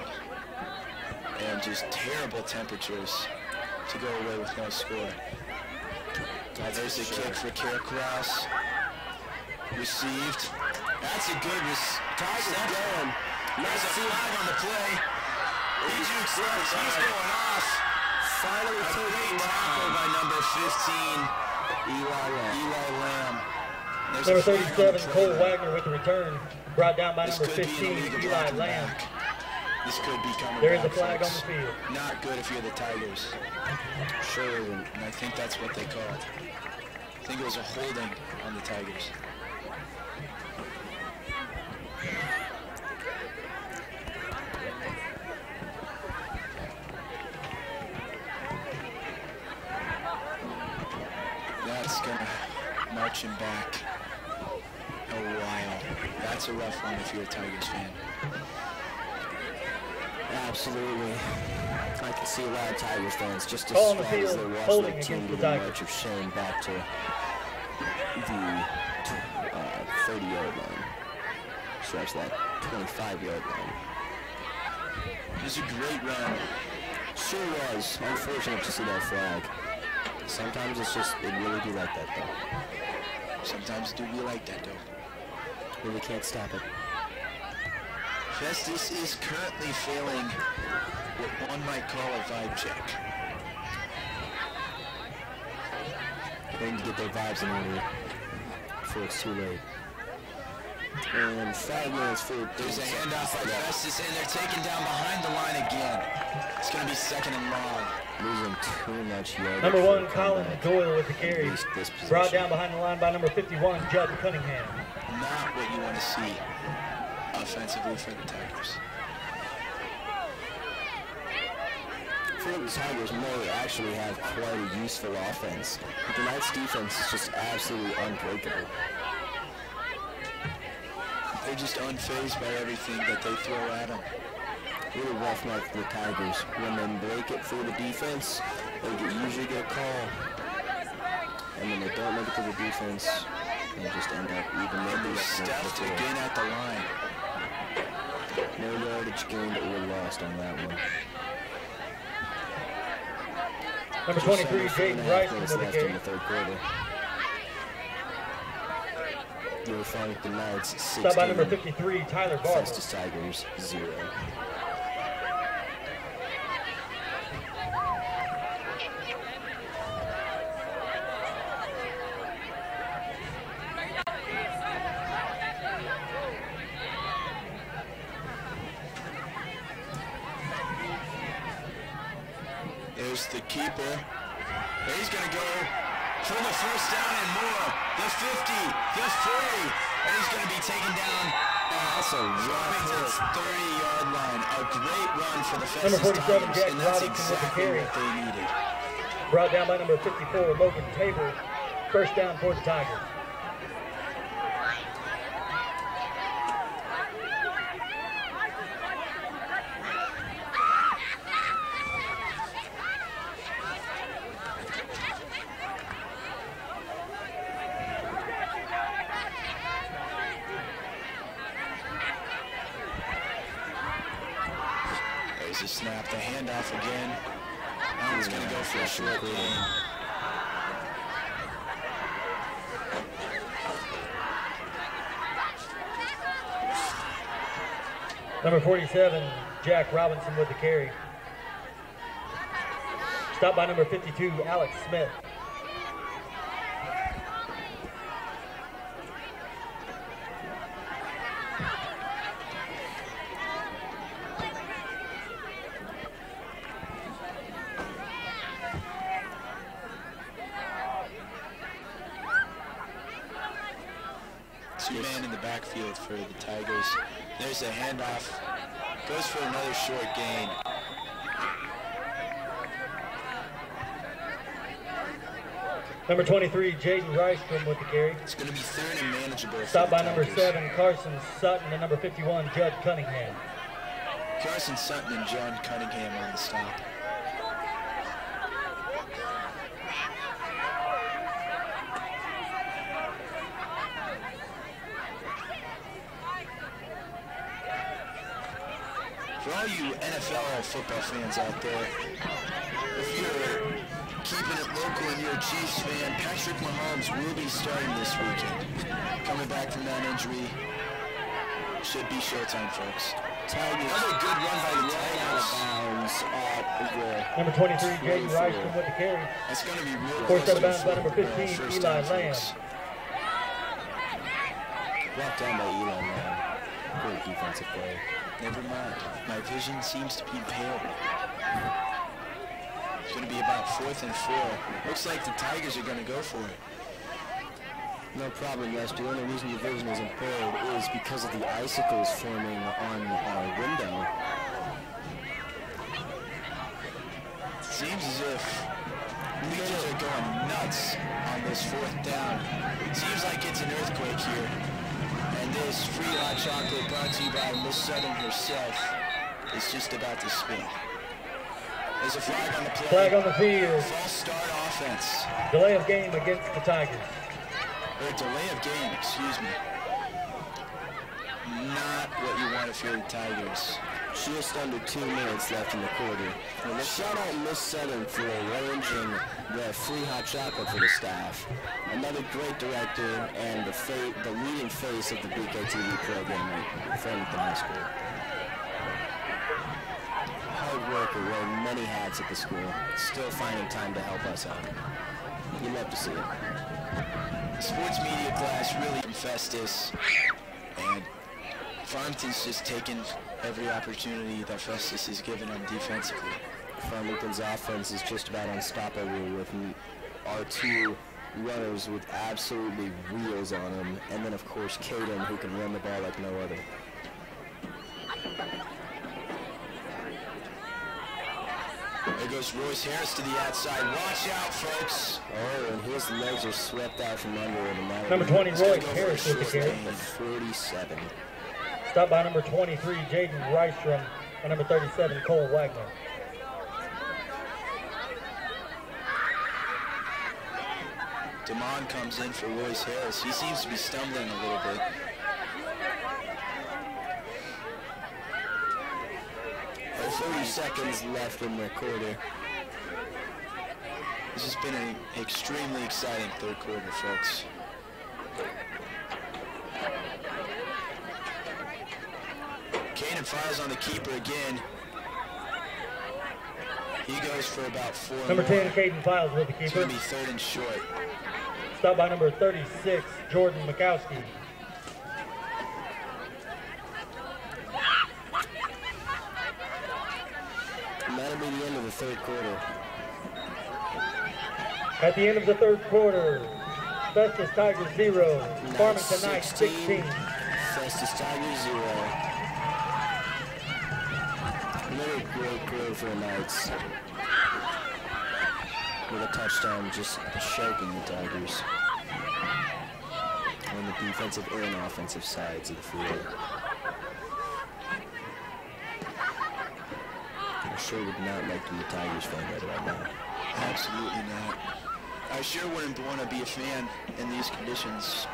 and just terrible temperatures to go away with no score. There's a kick for Cale Kraus. Received. That's a good Tigers going. There's a flag on the play. He jukes left. He's going off. Finally A great tackle by number 15, Eli Lamb. There's Number a flag on the 37, play. Cole Wagner with the return. Brought down by This number could be 15, an illegal Eli blocking Lamb. back. This could be coming There is back, a flag on folks. the field. Not good if you're the Tigers. Sure isn't. And I think that's what they called. I think it was a holding on the Tigers. That's gonna march him back a while. That's a rough one if you're a Tigers fan. Absolutely. I can see a lot of Tigers fans just as Call on the strong as field, they watch holding their team against the get a Tigers. march of shame back to the 30-yard line. Stretch that 25-yard line. It was a great run. Sure was. Unfortunate to see that flag. Sometimes it's just, it really be like that, though. Sometimes it do be like that, though. Really can't stop it. Festus is currently failing what one might call a vibe check. Going to get their vibes in order before it's too late. And 5 minutes for... There's a handoff by Festus, and they're taken down behind the line again. It's going to be second and long. Losing too much yardage. Number 1, Colin Doyle with the carry. Brought down behind the line by number 51, Judd Cunningham. Not what you want to see offensively for the Tigers. I feel like the Tigers may actually have quite a useful offense. But the Knights' defense is just absolutely unbreakable. They're just unfazed by everything that they throw at them. Really rough night for the Tigers. When they break it through the defense, they usually get a call. And when they don't make it through the defense, they just end up even more stuffed again at the line. No yardage gained or lost on that one. Number 23, Jaden Rice with the left carry. in the third quarter. You'll find the Knights 16. Stop by number 53, Tyler Barber. Festus Tigers 0. There's the keeper. He's going to go for the first down and more. The 50, the 40, and he's going to be taken down. That's a Farmington's 30-yard line. A great run for the Number Festus 47, Tigers, Jack and that's Robinson with the exactly carry. what they needed. Brought down by number 54, Logan Tabor. First down for the Tigers. There's a snap, the handoff again. That one's going to go for a short gain. Number 47, Jack Robinson with the carry. Stop by number 52, Alex Smith. Two-man in the backfield for the Tigers. There's a handoff. Goes for another short gain. Number 23, Jaden Rystrom with the carry. It's going to be third and manageable. Stop by number 7, Carson Sutton, and number 51, Judd Cunningham. Carson Sutton and John Cunningham on the stop. For all you NFL football fans out there, if you're keeping it local and you're a Chiefs fan, Patrick Mahomes will be starting this weekend. Coming back from that injury, should be showtime, folks. Another good run by the Tigers. Number 23, Jaden Rystrom with the carry. That's going to be real Forced close out of to bounds by the number 15, first Eli down, Lamb. folks. Brought down by Eli Lamb. Great defensive play. Never mind. My vision seems to be impaired. It's going to be about 4th and 4. Looks like the Tigers are going to go for it. No problem, Les. The only reason your vision is impaired is because of the icicles forming on our window. Seems as if Legions are going nuts on this 4th down. Seems like it's an earthquake here. And this free hot chocolate brought to you by Miss Southern herself is just about to spin. There's a flag on the play. Flag on the field. False start offense. Delay of game against the Tigers. Or delay of game, excuse me. Not what you want if you're the Tigers. Just under 2 minutes left in the quarter. And shout out Miss Southern for arranging the free hot chocolate for the staff. Another great director and the leading face of the BKTV program at Farmington High School. Hard worker wearing many hats at the school, still finding time to help us out. You love to see it. Sports media class really from Festus, and Farmington's just taken every opportunity that Festus is given them defensively. Farmington's offense is just about unstoppable with our two runners with absolutely wheels on them, and then of course Caden, who can run the ball like no other. There goes Royce Harris to the outside. Watch out, folks. Oh, and his legs are swept out from under it. Number 20, Royce Harris with the carry. 47. Stop by number 23, Jaden Rystrom, and number 37, Cole Wagner. Damon comes in for Royce Harris. He seems to be stumbling a little bit. There's 30 seconds left in the quarter. This has been an extremely exciting third quarter, folks. Caden fires on the keeper again. He goes for about 4 Number 10, more. Caden Files with the keeper. It's going to be 3rd and short. Stop by number 36, Jordan Mikowski. And that'll be the end of the third quarter. At the end of the third quarter, Festus Tigers 0, Farmington Knights 16. Festus Tigers 0. Another great play for the Knights. With a touchdown just choking the Tigers on the defensive and offensive sides of the field. I sure would not like to be a Tigers fan right now. Absolutely not. I sure wouldn't want to be a fan in these conditions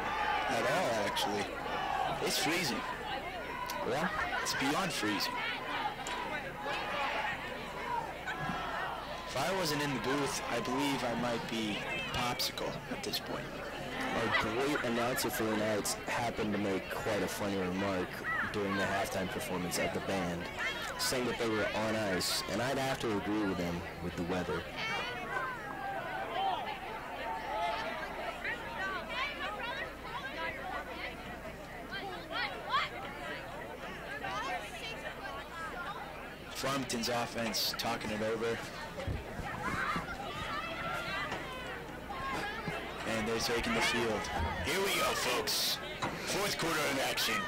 at all, actually. It's freezing. Yeah? It's beyond freezing. If I wasn't in the booth, I believe I might be popsicle at this point. A great announcer for the Knights happened to make quite a funny remark during the halftime performance of the band, saying that they were on ice, and I'd have to agree with him with the weather. Farmington's offense talking it over. And they're taking the field. Here we go, folks. Fourth quarter of action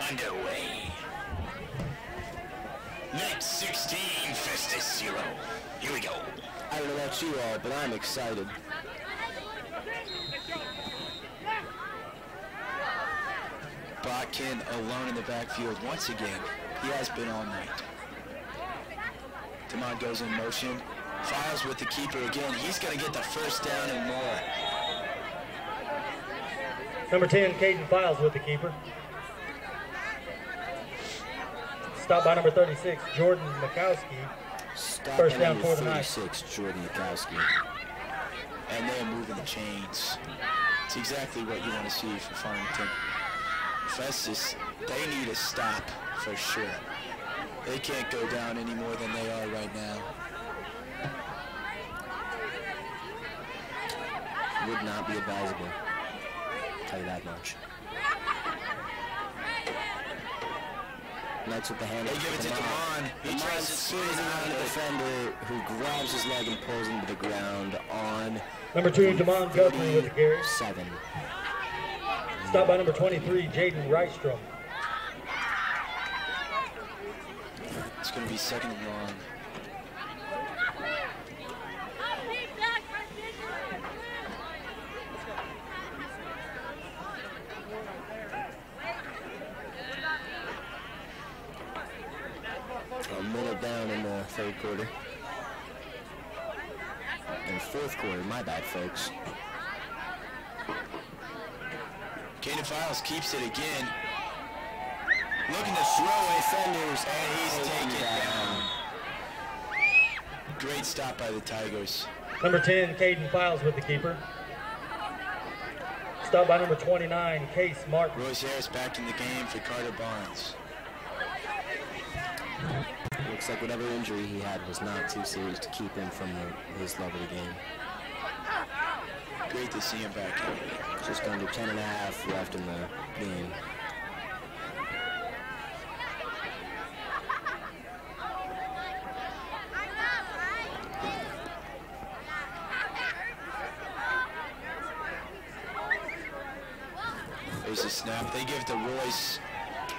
underway. Knights 16, Festus 0. Here we go. I don't know about you all, but I'm excited. Botkin alone in the backfield once again. He has been all night. Damon goes in motion. Files with the keeper again. He's going to get the first down and more. Number 10, Caden Files with the keeper. Stop by number 36, Jordan Mikowski. First down for the Knights. 36, Jordan Mikowski. And they're moving the chains. It's exactly what you want to see for Farmington. Festus, they need a stop for sure. They can't go down any more than they are right now. Would not be advisable. Tell you that much. Knights with the hand. They give it to Damon. He tries to swing out the defender who grabs his leg and pulls him to the ground on number 2, Damon Guthrie with the carry. 7. Stop by number 23, Jaden Rystrom. It's going to be 2nd and long. A minute down in the third quarter. And fourth quarter, my bad, folks. Caden Files keeps it again. Looking to throw it, Fenders, and he's taken down. Great stop by the Tigers. Number 10, Caden Files with the keeper. Stop by number 29, Case Martin. Royce Harris back in the game for Carter Barnes. Looks like whatever injury he had was not too serious to keep him from his love of the game. Great to see him back in. Just under 10 and a half left in the game. There's a snap. They give it to Royce.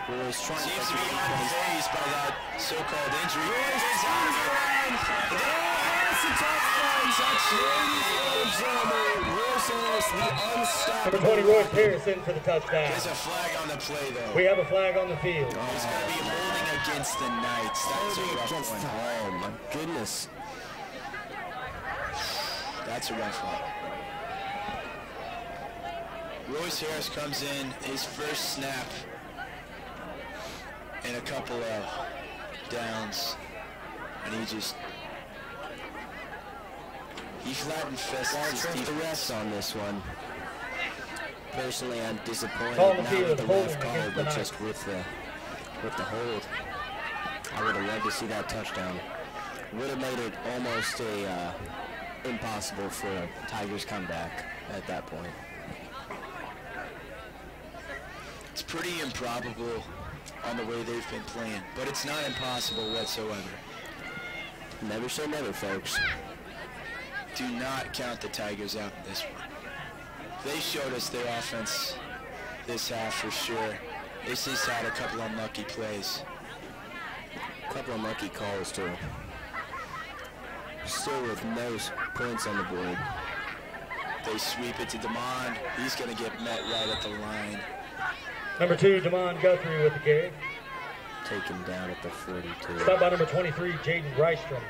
Royce trying Seems to be unfazed by that so-called injury. Royce is on the line. That's a touchdown. Royce Harris, the unstoppable. Number 20, Royce Harris in for the touchdown. There's a flag on the play, though. We have a flag on the field. He's going to be holding against the Knights. That's a rough one. Oh, my goodness. That's a rough one. Royce Harris comes in, his first snap, and a couple of downs, and he flattened Festus' The rest on this one. Personally, I'm disappointed Call the not field, with the holding ref call, against the but just Knights. with the hold. I would have loved to see that touchdown. Would have made it almost a impossible for a Tigers comeback at that point. It's pretty improbable on the way they've been playing, but it's not impossible whatsoever. Never say never, folks. Do not count the Tigers out in this one. They showed us their offense this half for sure. It's just had a couple unlucky plays. A couple of lucky calls, too. Still with no points on the board. They sweep it to Demond. He's going to get met right at the line. Number 2, Damon Guthrie with the carry. Taken down at the 42. Stop by number 23, Jaden Rystrom.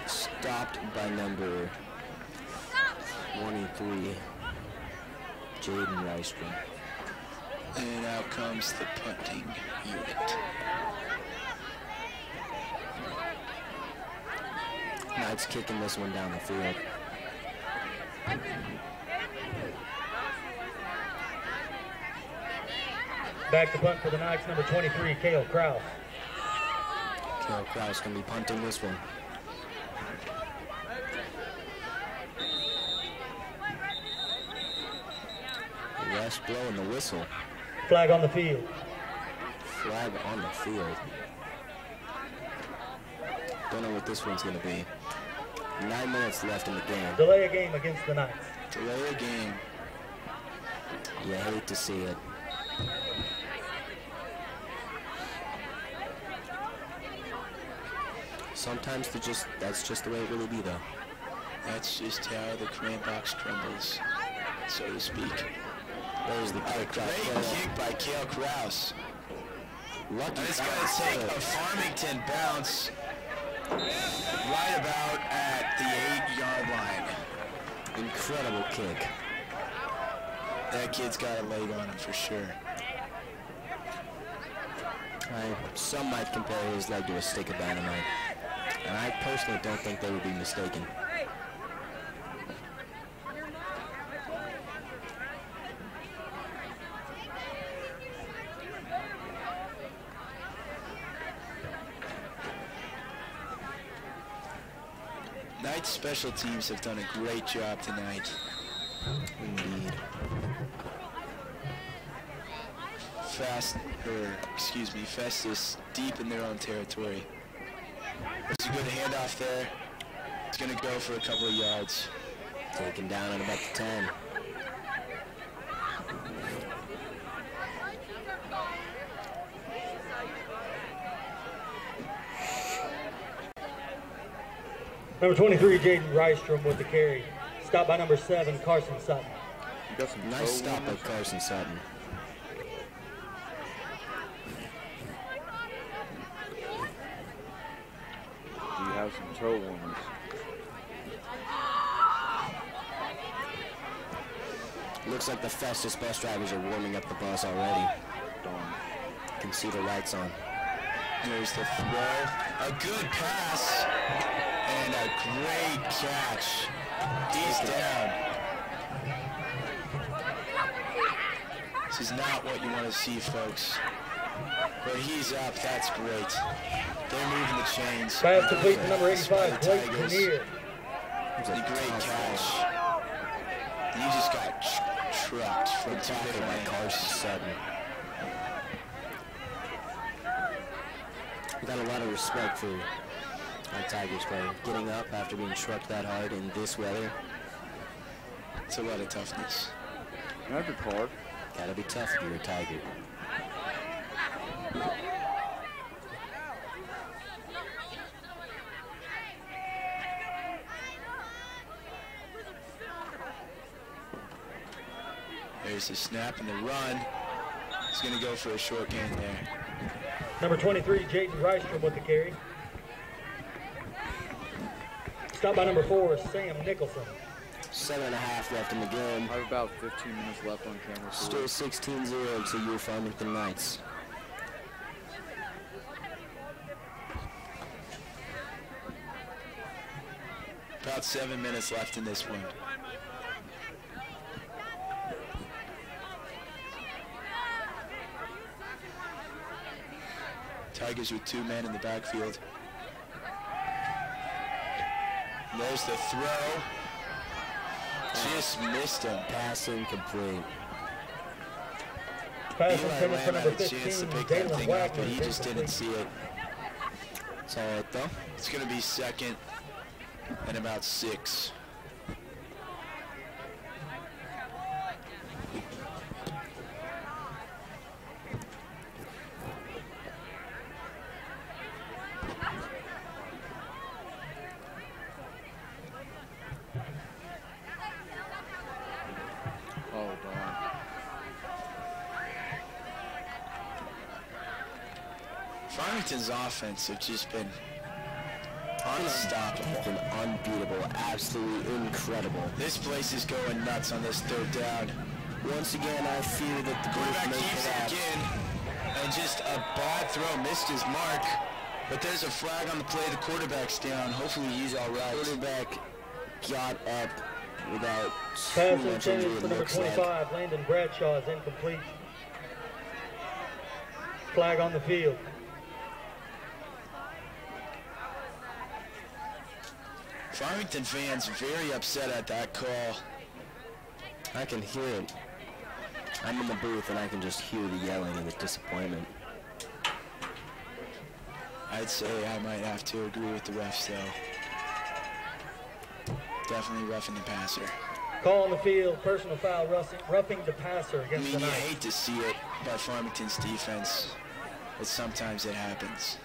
Stopped by number 23, Jaden Rystrom. And out comes the punting unit. Knights kicking this one down the field. Back to punt for the Knights, number 23, Cale Kraus. Cale Kraus going to be punting this one. The refs blowing the whistle. Flag on the field. Flag on the field. Don't know what this one's going to be. 9 minutes left in the game. Delay a game against the Knights. Delay a game. You hate to see it. Sometimes that's just the way it really be, though. That's just how the cram box crumbles, so to speak. There's the kick. Great kick by Cale Kraus. Lucky. It's going to take a Farmington bounce right about at the 8-yard line. Incredible kick. That kid's got a leg on him for sure. Some might compare his leg to a stick of dynamite. And I personally don't think they would be mistaken. Knights special teams have done a great job tonight. Indeed. Festus deep in their own territory. There's a good handoff there. It's going to go for a couple of yards. Taken down at about the 10. Number 23, Jaden Rystrom with the carry. Stop by number 7, Carson Sutton. You got some Nice stop by Carson Sutton. You have some toe warmers. Looks like the Festus bus drivers are warming up the bus already. Darn. can see the lights on. There's the throw. A good pass. And a great catch. He's down. This is not what you want to see, folks. But he's up. That's great. They're moving the chains. Pass complete to number 85, Blake Kinnear. A great catch. He just got trucked from tackle by Carson Sutton. We got a lot of respect for our Tigers player. Getting up after being trucked that hard in this weather. It's a lot of toughness. Never card. Gotta be tough if you're a Tiger. There's the snap and the run. He's going to go for a short gain there. Number 23, Jaden Rystrom with the carry. Stopped by number 4, Sam Nicholson. 7.5 left in the game. I have about 15 minutes left on camera. Still 16-0 to your Farmington Knights. About 7 minutes left in this one. Tigers with 2 men in the backfield. And there's the throw. Just missed him. Pass incomplete. Pass Eli intended for Lamb number had a 15, chance to pick that Jalen thing up, Wagner. but he just didn't see it. It's all right, though. It's going to be second and about 6. Oh, darn. Farmington's offense have just been unstoppable. Been unbeatable, absolutely incredible. This place is going nuts on this 3rd down. Once again, I fear that the Quarterback group may keeps it collapse. again, and just a bad throw, missed his mark. But there's a flag on the play. The quarterback's down. Hopefully he's all right. Quarterback got up without too Pass much intended injury, for it number looks like. 25, Landon Bradshaw is incomplete. Flag on the field. Farmington fans very upset at that call. I can hear it. I'm in the booth and I can just hear the yelling and the disappointment. I'd say I might have to agree with the refs, though. Definitely roughing the passer. Call on the field, personal foul, roughing the passer I against mean, the you Knights. hate to see it by Farmington's defense, but sometimes it happens.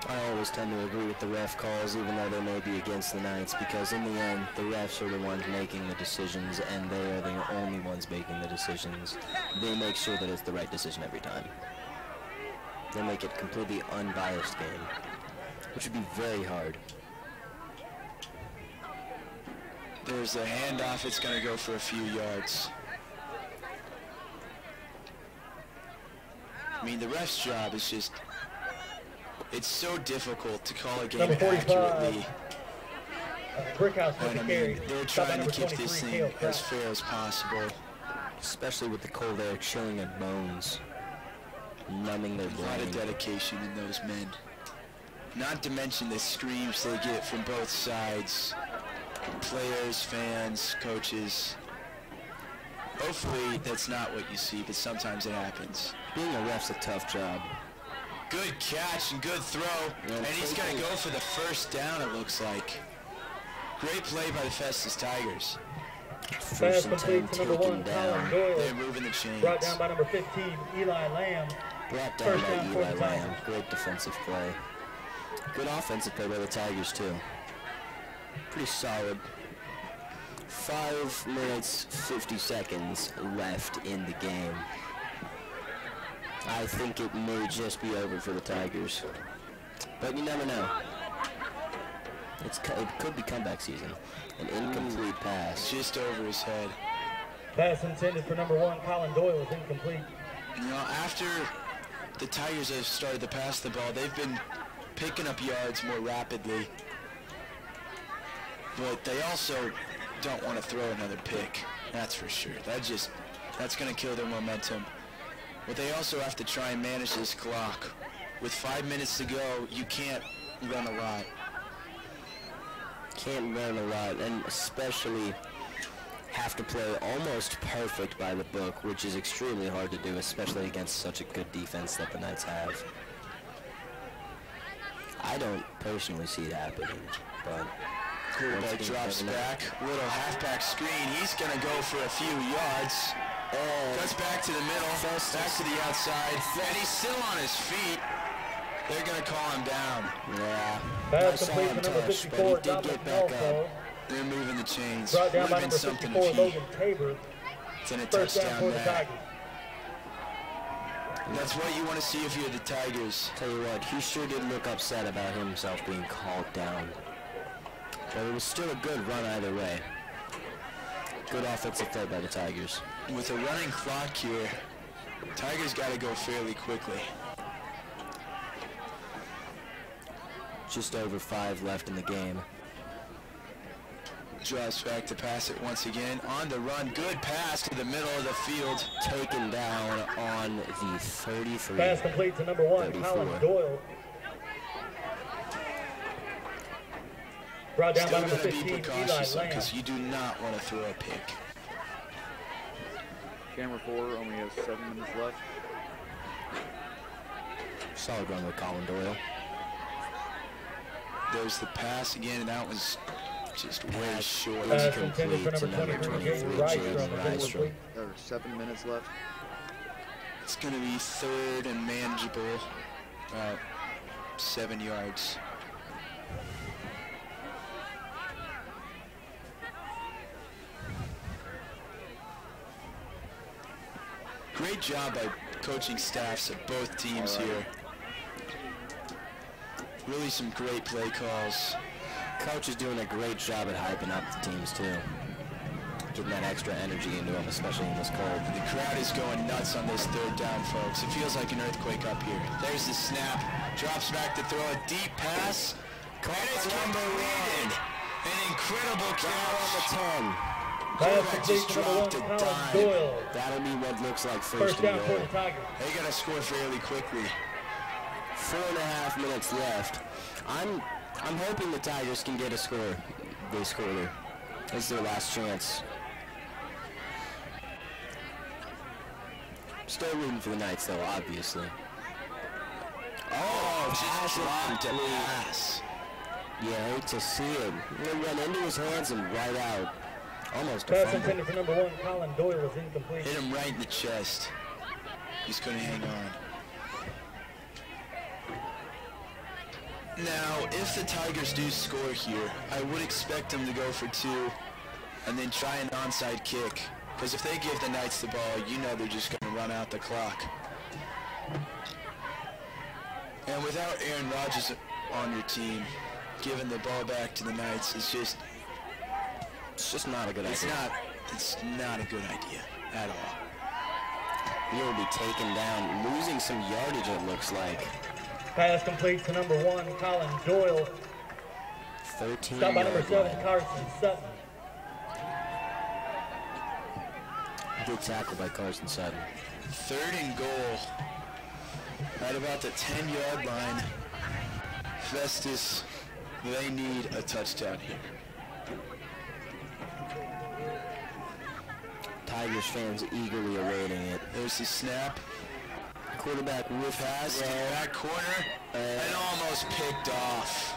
I always tend to agree with the ref calls, even though they may be against the Knights, because in the end, the refs are the ones making the decisions, and they are the only ones making the decisions. They make sure that it's the right decision every time. They make it a completely unbiased game, which would be very hard. There's a handoff. It's going to go for a few yards. I mean, the ref's job is just... It's so difficult to call a game Number 45, accurately. Brickhouse with And the I carry. mean, they're Stop by trying to number keep 23, this thing Cale as Pratt. fair as possible. Especially with the cold air chilling their bones, numbing their A lot of brain. dedication in those men. Not to mention the screams they get from both sides. Players, fans, coaches. Hopefully that's not what you see, but sometimes it happens. Being a ref's a tough job. Good catch and good throw. And he's going to go for the first down, it looks like. Great play by the Festus Tigers. Pass First and 10 complete to number 1, taken Colin down. Doyle. They're moving the chains. Brought down by number 15, Eli Lamb. Brought down First by down for Eli the Lamb. Tigers. Great defensive play. Good offensive play by the Tigers, too. Pretty solid. 5 minutes, 50 seconds left in the game. I think it may just be over for the Tigers. But you never know. It could be comeback season. An incomplete pass. Just over his head. Pass intended for number 1, Colin Doyle is incomplete. You know, after the Tigers have started to pass the ball, they've been picking up yards more rapidly. But they also don't want to throw another pick, that's for sure. That's going to kill their momentum. But they also have to try and manage this clock. With 5 minutes to go, you can't run a lot. Can't run a lot, and especially have to play almost perfect by the book, which is extremely hard to do, especially against such a good defense that the Knights have. I don't personally see it happening, but Quarterback drops back, little halfback screen. He's going to go for a few yards. Cuts back to the middle, Festus. back to the outside, and he's still on his feet. They're going to call him down. Yeah, Pass I saw complete him to number touch, 54, but he did Dominic get back Nelson. up. They're moving the chains. Brought down Would by have been number something 54, if he... Logan Tabor. It's in a First down touchdown for the back. Tigers. That's what you want to see if you're the Tigers. Tell you what, he sure did look upset about himself being called down. But it was still a good run either way. Good offensive play by the Tigers. With a running clock here, Tigers got to go fairly quickly. Just over 5 left in the game. Draws back to pass it once again. On the run, good pass to the middle of the field. Taken down on the 33. Pass complete to number 1, 34. Colin Doyle. Brought down by Still number going to be 15, Eli precautious Lamb. because you do not want to throw a pick. Camera 4 only has 7 minutes left. Solid run with Colin Doyle. There's the pass again, and that was just way short. Pass intended for Complete number to 23, Jaden Rystrom. There are 7 minutes left. It's going to be third and manageable, about 7 yards. Great job by coaching staffs of both teams here. Really some great play calls. Coach is doing a great job at hyping up the teams too. Getting that extra energy into them, especially in this cold. The crowd is going nuts on this third down, folks. It feels like an earthquake up here. There's the snap. Drops back to throw a deep pass. And it's completed. An incredible catch. On the 10. Pass complete to number 1, Colin Doyle. That'll be what looks like First and down for goal. the Tigers. They got to score fairly quickly. 4.5 minutes left. I'm hoping the Tigers can get a score. They score there. It's their last chance. Still rooting for the Knights though, obviously. Oh, just dropped a pass. Yeah, I hate to see it. It went into his hands and right out. Almost a Pass fumble. intended for number 1, Colin Doyle was incomplete. Hit him right in the chest. He's going to hang on. Now, if the Tigers do score here, I would expect them to go for 2 and then try an onside kick. Because if they give the Knights the ball, you know they're just going to run out the clock. And without Aaron Rodgers on your team, giving the ball back to the Knights is just... It's just not a good idea. It's not a good idea at all. He'll be taken down, losing some yardage it looks like. Pass complete to number 1, Colin Doyle. 13 Stopped by number yard 7, line. Carson Sutton. Good tackle by Carson Sutton. 3rd and goal. Right about the 10-yard line. Festus, they need a touchdown here. Tigers fans eagerly awaiting it. There's the snap. Quarterback with Pass to the back corner and almost picked off.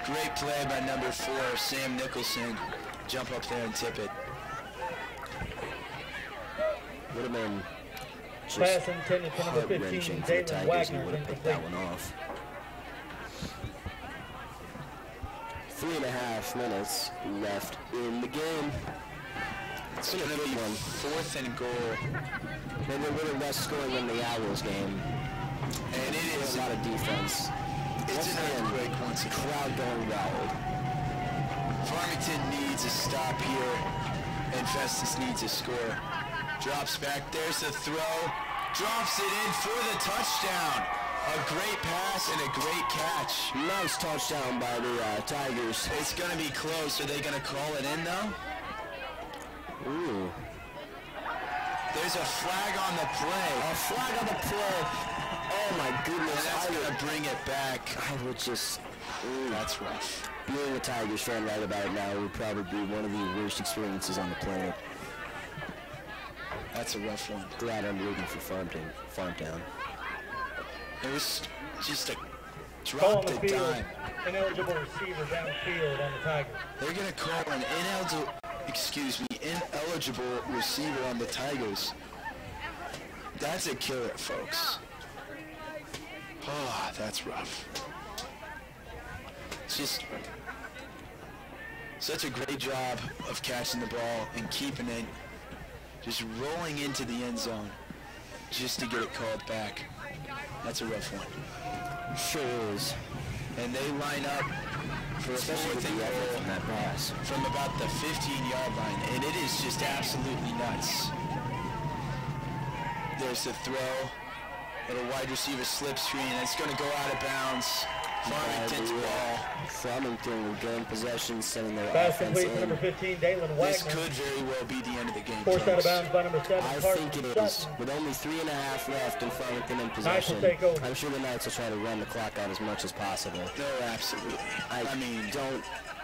Great play by number 4, Sam Nicholson. Jump up there and tip it. Would have been just Pass intended for number 15, heart-wrenching for the David Tigers. He Wagner would was have picked that incomplete. one off. 3.5 minutes left in the game. It's going to be 4th and goal. Maybe a little less scoring than the Owls game. And it is A lot of defense. It's an earthquake once again. Crowd going wild. Farmington needs a stop here, and Festus needs a score. Drops back. There's the throw. Drops it in for the touchdown. A great pass and a great catch. Nice touchdown by the Tigers. It's going to be close. Are they going to call it in, though? Ooh. There's a flag on the play. A flag on the play. Oh, my goodness. And that's going to bring it back. I would just... Ooh. That's rough. Being a Tigers fan right about it now would probably be one of the worst experiences on the planet. That's a rough one. Glad I'm rooting for Farmington. It was just a drop to dime. Ineligible receiver downfield on the Tigers. They're going to call an ineligible receiver on the Tigers. That's a killer, folks. Oh, that's rough. It's just such a great job of catching the ball and keeping it, just rolling into the end zone just to get it called back. That's a rough one. Sure is. And they line up for a fourth and goal from about the 15-yard line, and it is just absolutely nuts. There's the throw. Little wide receiver slip screen. It's going to go out of bounds. Farmington's ball. Farmington will gain possession, sending their pass offense complete in. Number 15, Dalen Wagner. This could very well be the end of the game. Forced out of bounds by number 7, I Carson think it Sutton. is. With only 3.5 left and Farmington in Knights possession, will take over. I'm sure the Knights will try to run the clock out as much as possible. No, absolutely.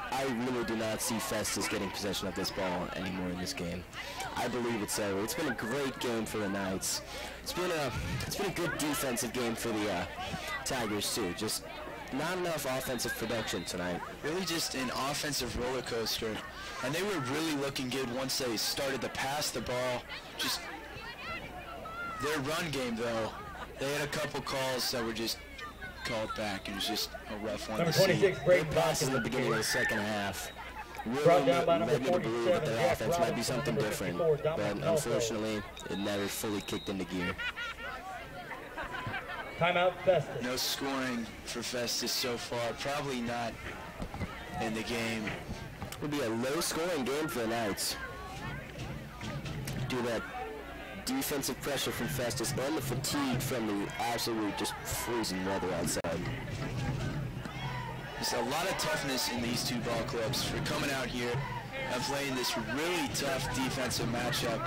I really do not see Festus getting possession of this ball anymore in this game. I believe it's over. It's been a great game for the Knights. It's been a good defensive game for the Tigers too. Just not enough offensive production tonight. Really just an offensive roller coaster. And they were really looking good once they started to pass the ball. Just their run game, though, they had a couple calls that were just called back. It was just a rough one Number to 26, see. Braden Passes in the Boston. beginning of the second half. Brought Really down by number led me to believe that 47, their Jack offense might be Robinson, something number different, 54, but Dominic Nelson. unfortunately, it never fully kicked into gear. Timeout, Festus. No scoring for Festus so far. Probably not in the game. It will be a low-scoring game for the Knights. Due to that defensive pressure from Festus and the fatigue from the absolute just freezing weather outside. There's a lot of toughness in these two ball clubs for coming out here and playing this really tough defensive matchup.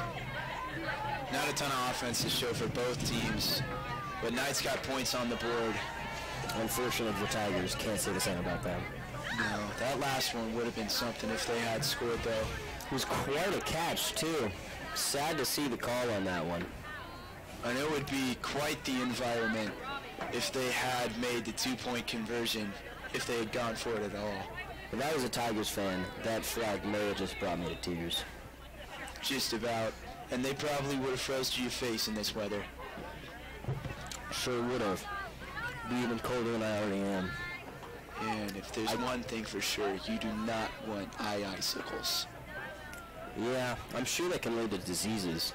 Not a ton of offense to show for both teams, but Knights got points on the board. Unfortunately, the Tigers can't say the same about them. No, that last one would have been something if they had scored, though. It was quite a catch, too. Sad to see the call on that one. And it would be quite the environment if they had made the two-point conversion, if they had gone for it at all. If I was a Tigers fan, that flag may have just brought me to tears. Just about. And they probably would have froze to your face in this weather. Sure would have. Be even colder than I already am. And if there's one thing for sure, you do not want icicles. Yeah, I'm sure that can lead to diseases.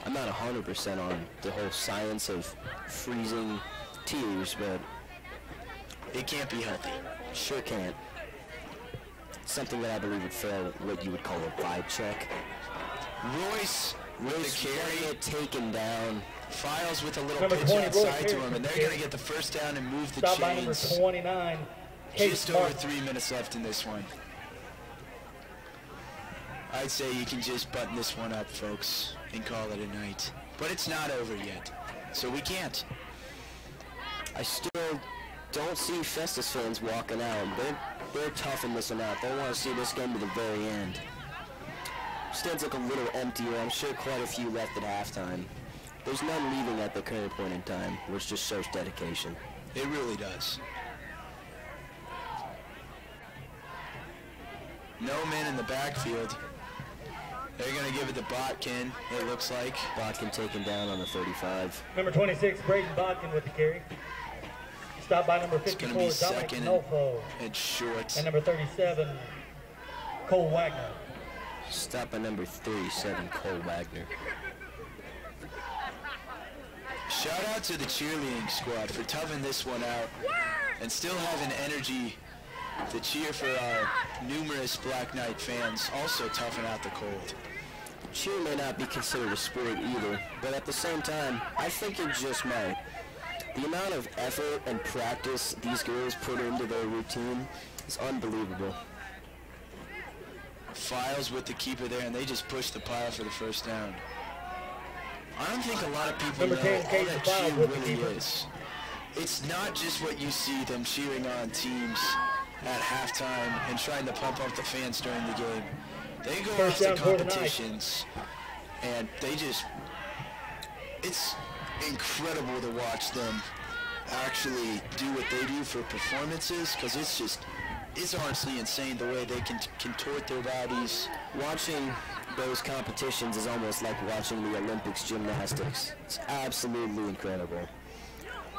I'm not 100% on the whole science of freezing tears, but it can't be healthy. Sure can't. Something that I believe would fail what you would call a vibe check. Royce with the carry, it taken down. Files with a little pitch outside to him, and they're going to get the first down and move the chains. By number 29. Just over 3 minutes left in this one. I'd say you can just button this one up, folks, and call it a night. But it's not over yet, so we can't. I still don't see Festus fans walking out. They're toughing this one out. They want to see this game to the very end. Stands look a little emptier. I'm sure quite a few left at halftime. There's none leaving at the current point in time, which just shows dedication. It really does. No man in the backfield. They're going to give it to Botkin, it looks like. Botkin taken down on the 35. Number 26, Braden Botkin with the carry. Stopped by number 54, Dominic Nolfo. And short. And number 37, Cole Wagner. Stopped by number 37, Cole Wagner. Shout out to the cheerleading squad for toughing this one out and still having energy to cheer for our numerous Black Knight fans, also toughing out the cold. cheer may not be considered a sport either, but at the same time, I think it just might. The amount of effort and practice these girls put into their routine is unbelievable. Files with the keeper there, and they just push the pile for the first down. I don't think a lot of people know all that cheer really is. It's not just what you see them cheering on teams at halftime and trying to pump up the fans during the game. They go out to competitions, and they just, it's incredible to watch them actually do what they do for performances, because it's honestly insane the way they can contort their bodies. Watching those competitions is almost like watching the Olympics gymnastics. It's absolutely incredible.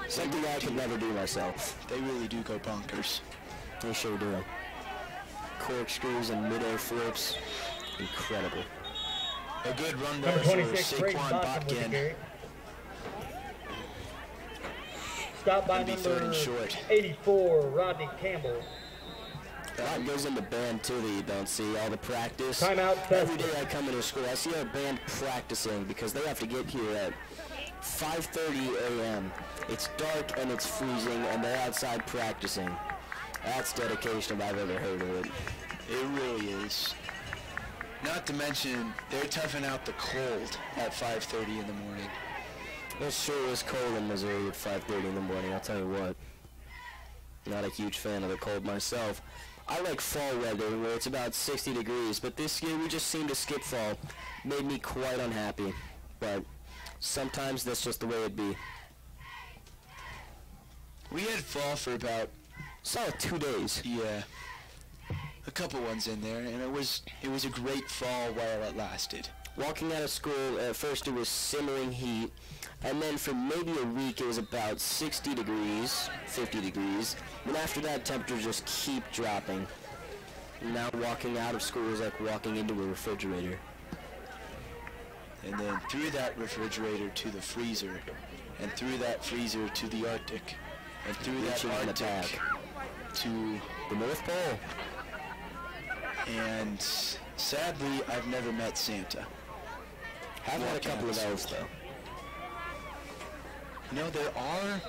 Something I could never do myself. They really do go bonkers. They sure do. Corkscrews and mid-air flips. Incredible. A good run there for Saquon Botkin. Stop by number 84, Rodney Campbell. A lot goes into band too that you don't see. All the practice. Timeout, Festus. Every day I come into school, I see our band practicing because they have to get here at 5:30 a.m. It's dark and it's freezing, and they're outside practicing. That's dedication if I've ever heard of it. It really is. Not to mention, they're toughing out the cold at 5:30 in the morning. It sure is cold in Missouri at 5:30 in the morning, I'll tell you what. Not a huge fan of the cold myself. I like fall weather where it's about 60 degrees, but this year we just seemed to skip fall. Made me quite unhappy, but sometimes that's just the way it be. We had fall for about solid 2 days. Yeah, a couple ones in there, and it was a great fall while it lasted. Walking out of school, at first it was simmering heat, and then for maybe a week it was about 60 degrees, 50 degrees, and after that temperatures just keep dropping. Now walking out of school is like walking into a refrigerator. And then through that refrigerator to the freezer, and through that freezer to the Arctic, and through that Arctic to the North Pole. And sadly, I've never met Santa. I've had a couple of those though. You know, there are,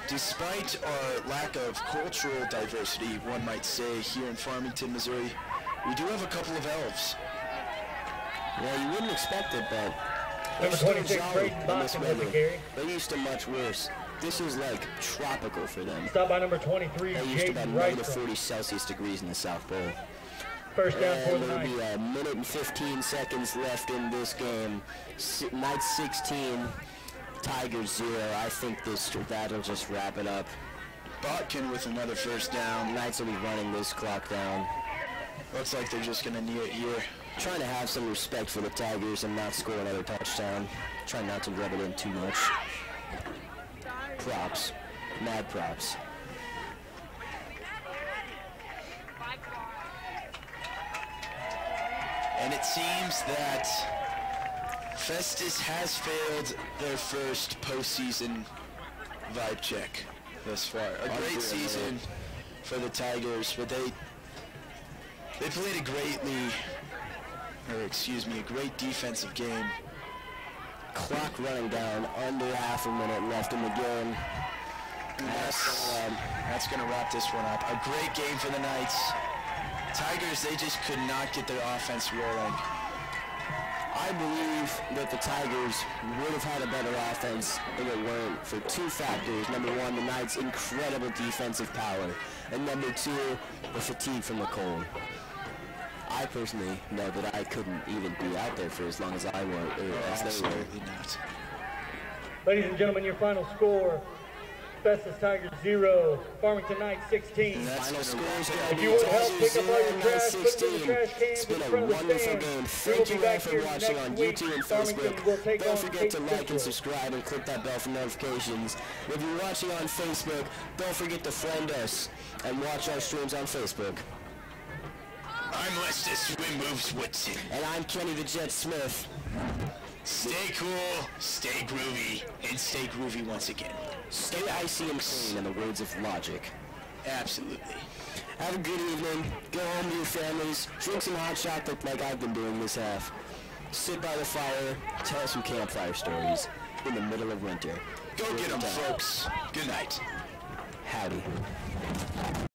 despite our lack of cultural diversity, one might say, here in Farmington, Missouri, we do have a couple of elves. Yeah, you wouldn't expect it, but number 26, Braden Boston with the carry. They're used to much worse. This is like tropical for them. Stop by number 23, They're used to about Jaden -40 Celsius degrees in the South Pole. First down for the there'll night. be a minute and 15 seconds left in this game. Night 16, Tigers 0. I think that'll just wrap it up. Botkin with another first down. Knights will be running this clock down. Looks like they're just going to knee it here. Trying to have some respect for the Tigers and not score another touchdown. Trying not to rub it in too much. Props. Mad props. And it seems that Festus has failed their first postseason vibe check thus far. A great season for the Tigers, but they played a great defensive game. Clock running down, under half a minute left in the game. That's going to wrap this one up. A great game for the Knights. Tigers, they just could not get their offense rolling. I believe that the Tigers would have had a better offense if it weren't for two factors. Number one, the Knights' incredible defensive power. And number two, the fatigue from the cold. I personally know that I couldn't even be out there for as long as I were. Absolutely not. Ladies and gentlemen, your final score. Festus Tigers 0, Farmington Knights 16. Final score is If you would help pick up all your trash, put it in the trash cans It's been in a front of the wonderful stand. game. We will Thank be you all back for here watching next on week. YouTube and Farmington will Facebook. take Don't on forget to St. like and Central. subscribe and click that bell for notifications. If you're watching on Facebook, don't forget to friend us and watch our streams on Facebook. I'm Lester Swim Moves Woodson. And I'm Kenny the Jet Smith. Stay cool, stay groovy, and stay groovy once again. Stay icy and clean in the words of Logic. Absolutely. Have a good evening. Go home to your families. Drink some hot chocolate like I've been doing this half. Sit by the fire. Tell some campfire stories in the middle of winter. Go get them, folks. Good night. Howdy.